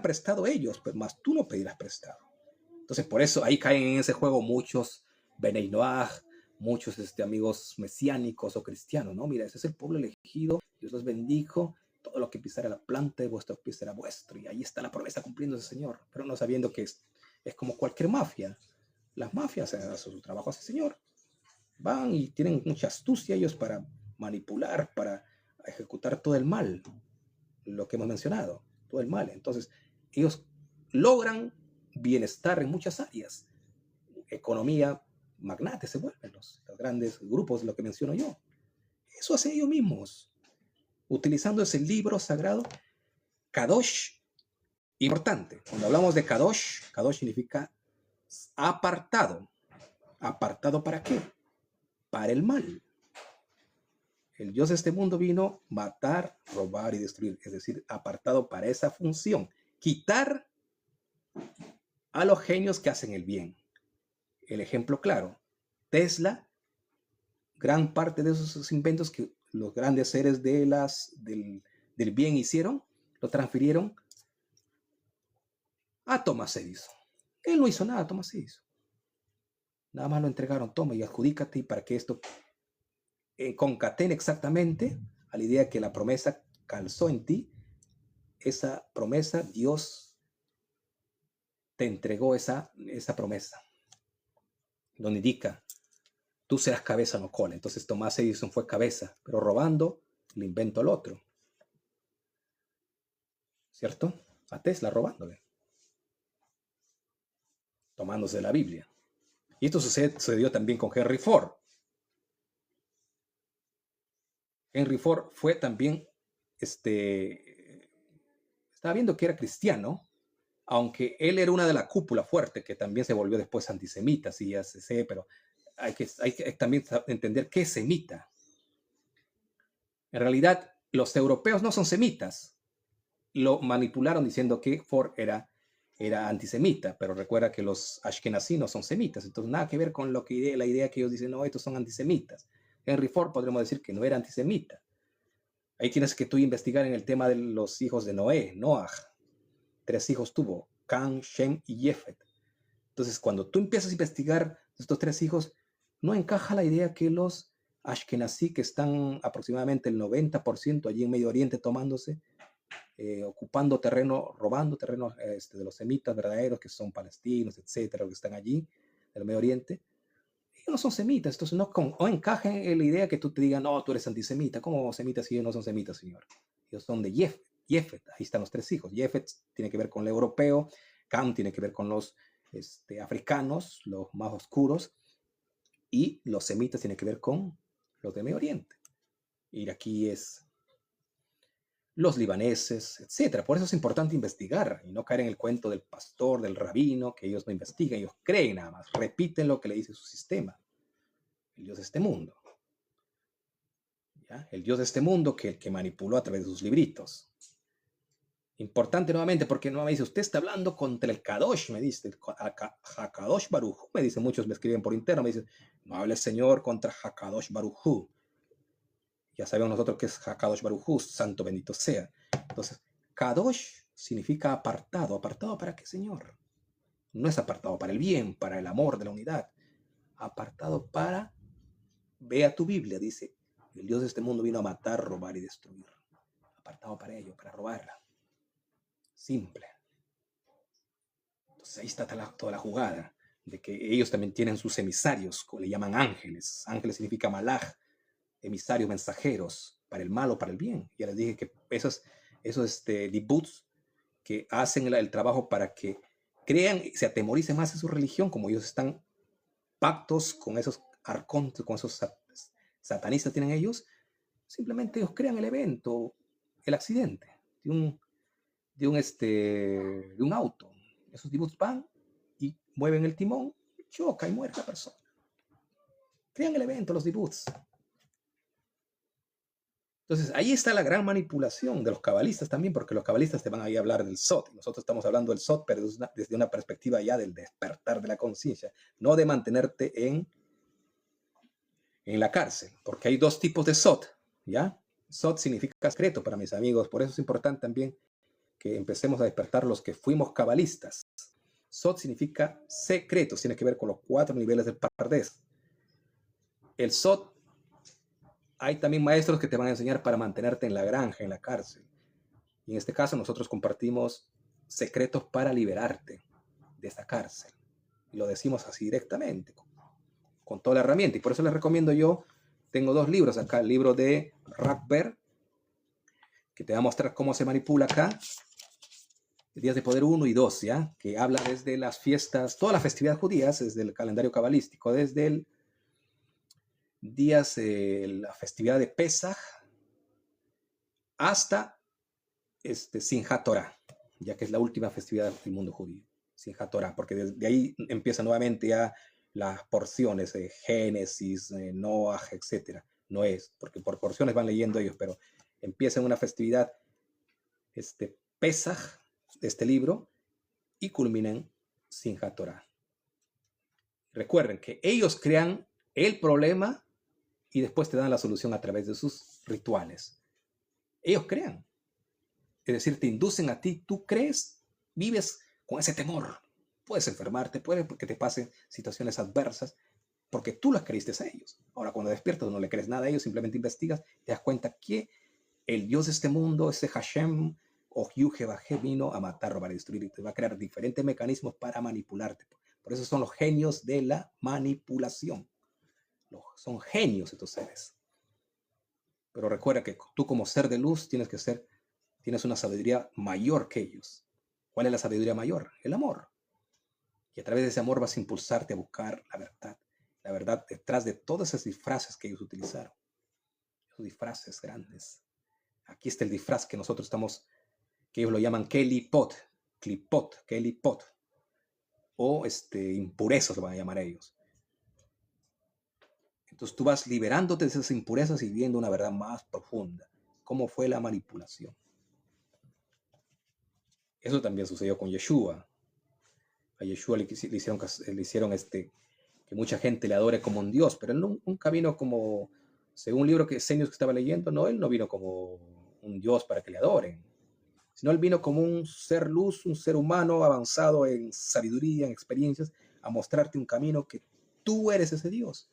A: prestado ellos, pero más tú no pedirás prestado. Entonces, por eso ahí caen en ese juego muchos Benei Noach, muchos amigos mesiánicos o cristianos, ¿no? Mira, ese es el pueblo elegido, Dios los bendijo, todo lo que pisara la planta de vuestros pies será vuestro, y ahí está la promesa cumpliéndose, Señor, pero no sabiendo que es como cualquier mafia. Las mafias hacen su trabajo así, Señor. Van y tienen mucha astucia ellos para manipular, para ejecutar todo el mal, lo que hemos mencionado, todo el mal. Entonces, ellos logran bienestar en muchas áreas. Economía, magnates se vuelven los grandes grupos, lo que menciono yo. Eso hacen ellos mismos, utilizando ese libro sagrado, Kadosh. Importante, cuando hablamos de Kadosh, Kadosh significa apartado. ¿Apartado para qué? Para el mal. El Dios de este mundo vino a matar, robar y destruir, es decir, apartado para esa función. Quitar a los genios que hacen el bien. El ejemplo claro, Tesla gran parte de esos inventos que los grandes seres del bien hicieron, lo transfirieron a Thomas Edison. Él no hizo nada, Thomas Edison. Nada más lo entregaron, toma y adjudícate, y para que esto concatene exactamente a la idea que la promesa calzó en ti. Esa promesa, Dios te entregó esa promesa, donde indica, tú serás cabeza, no cola. Entonces Thomas Edison fue cabeza, pero robando le inventó al otro. ¿Cierto? A Tesla robándole, tomándose la Biblia. Y esto sucedió también con Henry Ford. Henry Ford fue también, estaba viendo que era cristiano, aunque él era una de la cúpula fuerte, que también se volvió después antisemita, sí, ya sé, pero hay que también entender qué es semita. En realidad, los europeos no son semitas. Lo manipularon diciendo que Ford era antisemita, pero recuerda que los ashkenazí no son semitas, entonces nada que ver con la idea que ellos dicen, no, estos son antisemitas. Henry Ford podríamos decir que no era antisemita. Ahí tienes que tú investigar en el tema de los hijos de Noah. 3 hijos tuvo, Cam, Shem y Jefet. Entonces, cuando tú empiezas a investigar estos 3 hijos, no encaja la idea que los ashkenazí, que están aproximadamente el 90% allí en Medio Oriente tomándose, ocupando terreno, robando terreno de los semitas verdaderos, que son palestinos, etcétera, que están allí, del Medio Oriente. Ellos no son semitas, entonces no encaja en la idea que tú te digas, no, tú eres antisemita. ¿Cómo semitas si ellos no son semitas, señor? Ellos son de Jefet, ahí están los 3 hijos. Jefet tiene que ver con el europeo, Cam tiene que ver con los africanos, los más oscuros, y los semitas tienen que ver con los de Medio Oriente, iraquíes, los libaneses, etcétera. Por eso es importante investigar y no caer en el cuento del pastor, del rabino, que ellos no investigan, ellos creen nada más, repiten lo que le dice su sistema, el Dios de este mundo. ¿Ya? El Dios de este mundo que manipuló a través de sus libritos. Importante nuevamente, porque nuevamente dice, usted está hablando contra el Kadosh, me dice, Hakadosh Baruj, me dice, muchos me escriben por interno, me dicen, no hable el Señor contra Hakadosh Baruj. Ya sabemos nosotros que es Hakadosh Baruj, santo bendito sea. Entonces, Kadosh significa apartado. ¿Apartado para qué, Señor? No es apartado para el bien, para el amor de la unidad. Apartado para, vea tu Biblia, dice, el Dios de este mundo vino a matar, robar y destruir. Apartado para ello, para robarla. Simple. Entonces ahí está toda la jugada, de que ellos también tienen sus emisarios, como le llaman ángeles. Ángeles significa malaj, emisarios, mensajeros, para el mal o para el bien. Ya les dije que esos dibuts que hacen el trabajo para que crean y se atemoricen más en su religión, como ellos están pactos con esos arcontes, con esos satanistas tienen ellos, simplemente ellos crean el evento, el accidente de un auto. Esos dibuts van y mueven el timón, choca y muere la persona. Crean el evento, los dibuts. Entonces, ahí está la gran manipulación de los cabalistas también, porque los cabalistas te van a ir a hablar del Sot. Nosotros estamos hablando del Sot, pero desde una perspectiva ya del despertar de la conciencia, no de mantenerte en la cárcel, porque hay 2 tipos de Sot, ¿ya? Sot significa secreto para mis amigos, por eso es importante también que empecemos a despertar los que fuimos cabalistas. Sot significa secretos, tiene que ver con los 4 niveles del Pardés. El Sot, hay también maestros que te van a enseñar para mantenerte en la granja, en la cárcel. Y en este caso nosotros compartimos secretos para liberarte de esta cárcel. Y lo decimos así directamente, con toda la herramienta. Y por eso les recomiendo yo, tengo 2 libros acá. El libro de Rackberg, que te va a mostrar cómo se manipula acá. Días de Poder 1 y 2, ¿ya? Que habla desde las fiestas, todas las festividades judías, desde el calendario cabalístico, desde el la festividad de Pesaj hasta Simchat Torah, ya que es la última festividad del mundo judío, Simchat Torah, porque de ahí empiezan nuevamente ya las porciones, Génesis, Noah, etc. No es, porque por porciones van leyendo ellos, pero empiezan una festividad, Pesaj, de este libro, y culminan Simchat Torah. Recuerden que ellos crean el problema y después te dan la solución a través de sus rituales. Ellos crean. Es decir, te inducen a ti, tú crees, vives con ese temor. Puedes enfermarte, puede que te pasen situaciones adversas, porque tú las creíste a ellos. Ahora, cuando despiertas, no le crees nada a ellos, simplemente investigas, te das cuenta que el Dios de este mundo, ese Hashem o Yuhebajé, vino a matar, robar y destruir, y te va a crear diferentes mecanismos para manipularte. Por eso son los genios de la manipulación. Son genios estos seres. Pero recuerda que tú como ser de luz tienes una sabiduría mayor que ellos. ¿Cuál es la sabiduría mayor? El amor. Y a través de ese amor vas a impulsarte a buscar la verdad detrás de todas esas disfraces que ellos utilizaron. Esos disfraces grandes. Aquí está el disfraz que nosotros estamos, que ellos lo llaman kelipot, kelipot, o impurezas lo van a llamar ellos. Entonces tú vas liberándote de esas impurezas y viendo una verdad más profunda. ¿Cómo fue la manipulación? Eso también sucedió con Yeshua. A Yeshua le hicieron que mucha gente le adore como un Dios, pero él nunca vino como, según un libro que estaba leyendo, no, él no vino como un Dios para que le adoren, sino él vino como un ser luz, un ser humano avanzado en sabiduría, en experiencias, a mostrarte un camino que tú eres ese Dios.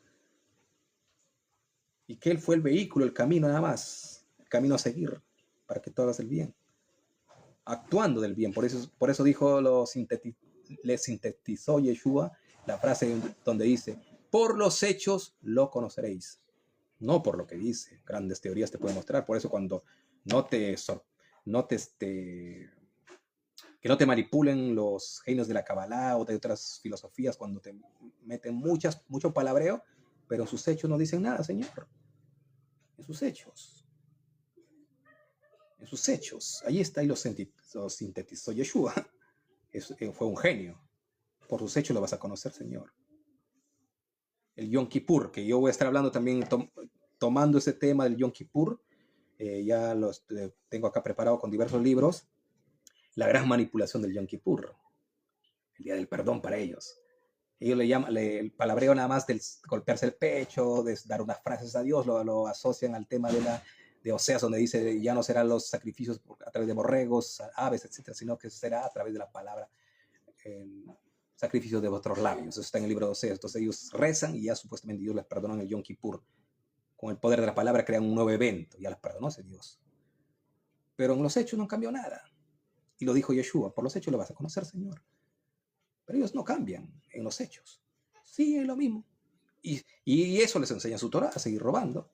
A: Y que él fue el vehículo, el camino nada más, el camino a seguir, para que tú hagas el bien, actuando del bien. Por eso dijo, le sintetizó Yeshua la frase donde dice, por los hechos lo conoceréis, no por lo que dice. Grandes teorías te pueden mostrar. Por eso cuando que no te manipulen los genios de la Kabbalah o de otras filosofías, cuando te meten mucho palabreo, pero en sus hechos no dicen nada, Señor. En sus hechos. En sus hechos. Ahí está y lo sintetizó Yeshua. Fue un genio. Por sus hechos lo vas a conocer, Señor. El Yom Kippur, que yo voy a estar hablando también, tomando ese tema del Yom Kippur, ya los tengo acá preparado con diversos libros, la gran manipulación del Yom Kippur, el día del perdón para ellos. Ellos le llaman el palabreo nada más del golpearse el pecho, de dar unas frases a Dios, lo asocian al tema de Oseas, donde dice, ya no serán los sacrificios a través de borregos, aves, etcétera, sino que será a través de la palabra, sacrificios de vuestros labios. Eso está en el libro de Oseas. Entonces ellos rezan y ya supuestamente Dios les perdona en el Yom Kippur. Con el poder de la palabra crean un nuevo evento. Ya les perdonó ese Dios. Pero en los hechos no cambió nada. Y lo dijo Yeshua, por los hechos lo vas a conocer, Señor. Pero ellos no cambian en los hechos. Siguen lo mismo. Y eso les enseña su Torah, a seguir robando.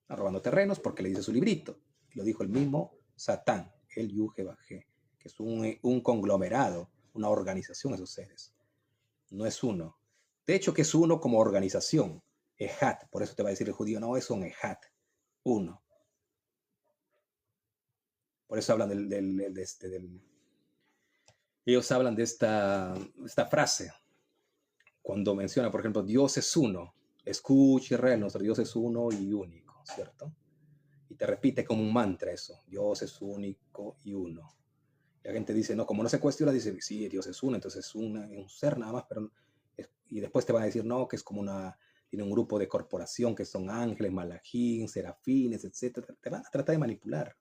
A: Robando terrenos porque le dice su librito. Y lo dijo el mismo Satán, el Yuhebajé, que es un conglomerado, una organización, esos seres. No es uno. De hecho, que es uno como organización. Ejat. Por eso te va a decir el judío, no, es un Ejat. Uno. Por eso hablan ellos hablan de esta frase. Cuando menciona, por ejemplo, Dios es uno. Escuche, Israel, nuestro Dios es uno y único, ¿cierto? Y te repite como un mantra eso. Dios es único y uno. Y la gente dice, no, como no se cuestiona, dice, sí, Dios es uno, entonces es un ser nada más, pero y después te van a decir, no, que es como tiene un grupo de corporación que son ángeles, malajín, serafines, etc. Te van a tratar de manipular.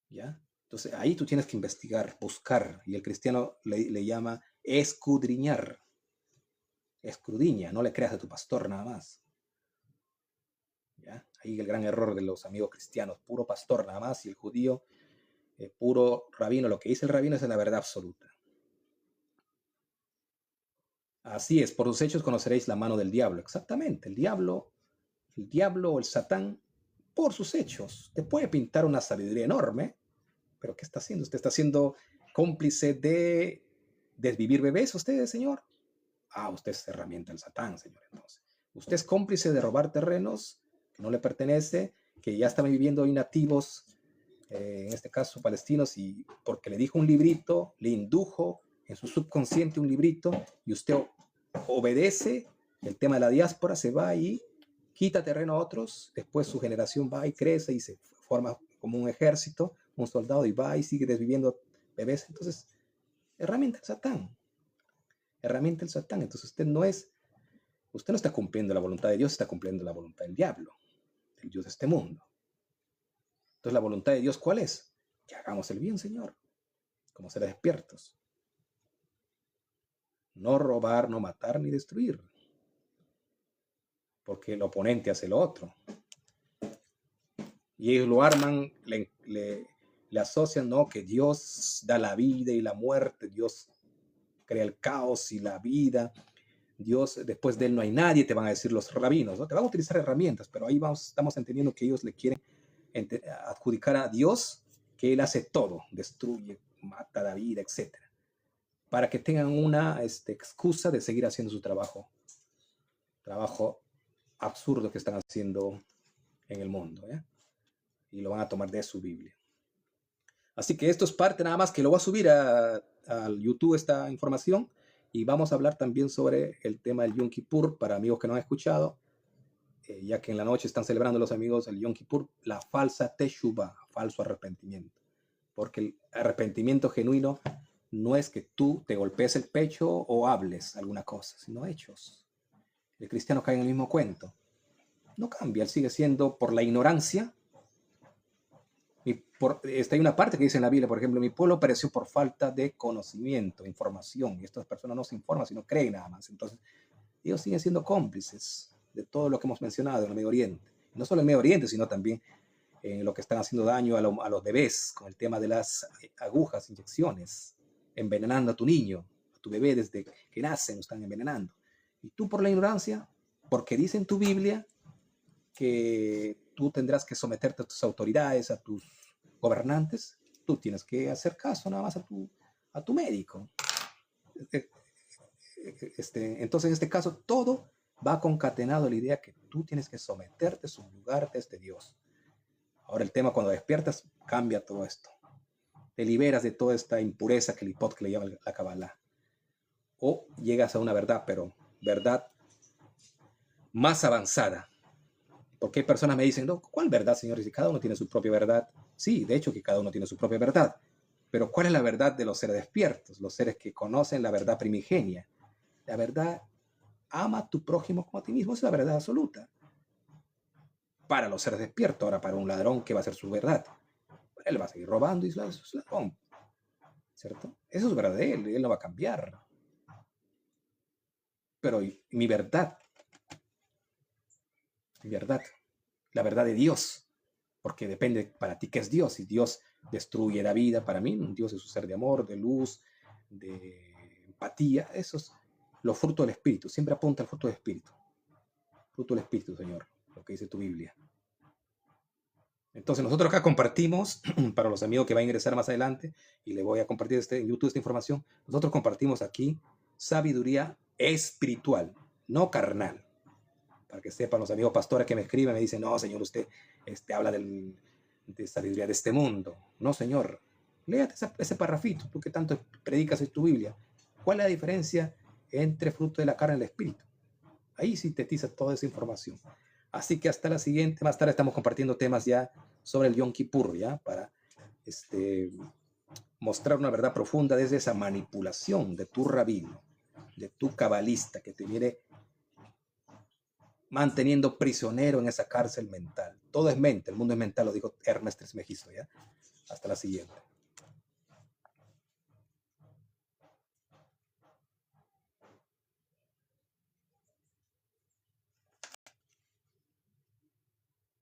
A: ¿Ya? Entonces ahí tú tienes que investigar, buscar, y el cristiano le llama escudriñar. Escudriña, no le creas a tu pastor nada más. ¿Ya? Ahí el gran error de los amigos cristianos, puro pastor nada más, y el judío, puro rabino. Lo que dice el rabino es la verdad absoluta. Así es, por sus hechos conoceréis la mano del diablo. Exactamente, el diablo o el Satán, por sus hechos, te puede pintar una sabiduría enorme, pero ¿qué está haciendo? ¿Usted está siendo cómplice de desvivir bebés, usted, señor? Usted es herramienta del Satán, señor. Entonces, usted es cómplice de robar terrenos que no le pertenece, que ya estaban viviendo hoy nativos, en este caso palestinos, y porque le dijo un librito, le indujo en su subconsciente un librito, y usted obedece, el tema de la diáspora, se va y quita terreno a otros, después su generación va y crece y se forma como un ejército, un soldado, y va y sigue desviviendo bebés. Entonces, herramienta del Satán. Herramienta del Satán. Entonces usted no es usted no está cumpliendo la voluntad de Dios, está cumpliendo la voluntad del diablo, del Dios de este mundo. Entonces, ¿la voluntad de Dios cuál es? Que hagamos el bien, Señor, como seres despiertos. No robar, no matar, ni destruir. Porque el oponente hace lo otro. Y ellos lo arman, le asocian, ¿no? Que Dios da la vida y la muerte, Dios crea el caos y la vida, Dios, después de él no hay nadie, te van a decir los rabinos, ¿no? Te van a utilizar herramientas, pero ahí estamos entendiendo que ellos le quieren adjudicar a Dios que él hace todo, destruye, mata, da vida, etc. Para que tengan una excusa de seguir haciendo su trabajo absurdo que están haciendo en el mundo, ¿eh? Y lo van a tomar de su Biblia. Así que esto es parte nada más que lo voy a subir al YouTube esta información y vamos a hablar también sobre el tema del Yom Kippur para amigos que no han escuchado, ya que en la noche están celebrando los amigos el Yom Kippur, la falsa Teshuvah, falso arrepentimiento. Porque el arrepentimiento genuino no es que tú te golpees el pecho o hables alguna cosa, sino hechos. El cristiano cae en el mismo cuento. No cambia, él sigue siendo por la ignorancia. Hay una parte que dice en la Biblia, por ejemplo, mi pueblo pereció por falta de conocimiento, información, y estas personas no se informan, sino creen nada más. Entonces, ellos siguen siendo cómplices de todo lo que hemos mencionado en el Medio Oriente. Y no solo en el Medio Oriente, sino también en lo que están haciendo daño a los bebés, con el tema de las agujas, inyecciones, envenenando a tu niño, a tu bebé desde que nacen, lo están envenenando. Y tú por la ignorancia, porque dice en tu Biblia que tú tendrás que someterte a tus autoridades, a tus gobernantes, tú tienes que hacer caso nada más a tu médico. Entonces, en este caso, todo va concatenado a la idea que tú tienes que someterte, subyugarte a este Dios. Ahora el tema, cuando despiertas, cambia todo esto. Te liberas de toda esta impureza que le llama la Kabbalah. O llegas a una verdad, pero verdad más avanzada. Porque hay personas que me dicen, no, ¿cuál verdad, señor? Si cada uno tiene su propia verdad. Sí, de hecho que cada uno tiene su propia verdad. Pero ¿cuál es la verdad de los seres despiertos? Los seres que conocen la verdad primigenia. La verdad, ama a tu prójimo como a ti mismo. Esa es la verdad absoluta. Para los seres despiertos. Ahora, para un ladrón, ¿qué va a ser su verdad? Él va a seguir robando y es ladrón. ¿Cierto? Eso es verdad de él. Él no va a cambiar. Pero mi verdad, la verdad de Dios, porque depende para ti qué es Dios. Si Dios destruye la vida, para mí Dios es un ser de amor, de luz, de empatía. Eso es lo fruto del Espíritu. Siempre apunta al fruto del Espíritu. Fruto del Espíritu, Señor, lo que dice tu Biblia. Entonces nosotros acá compartimos, para los amigos que van a ingresar más adelante, y le voy a compartir en YouTube esta información, nosotros compartimos aquí sabiduría espiritual, no carnal. Para que sepan los amigos pastores que me escriben, me dicen, no, señor, usted habla de sabiduría de este mundo. No, señor, léate ese parrafito, tú que tanto predicas en tu Biblia. ¿Cuál es la diferencia entre fruto de la carne y el espíritu? Ahí sintetiza toda esa información. Así que hasta la siguiente. Más tarde estamos compartiendo temas ya sobre el Yom Kippur, ya, para mostrar una verdad profunda desde esa manipulación de tu rabino, de tu cabalista que te viene manteniendo prisionero en esa cárcel mental. Todo es mente, el mundo es mental, lo dijo Hermes Trismegisto, ¿ya? Hasta la siguiente.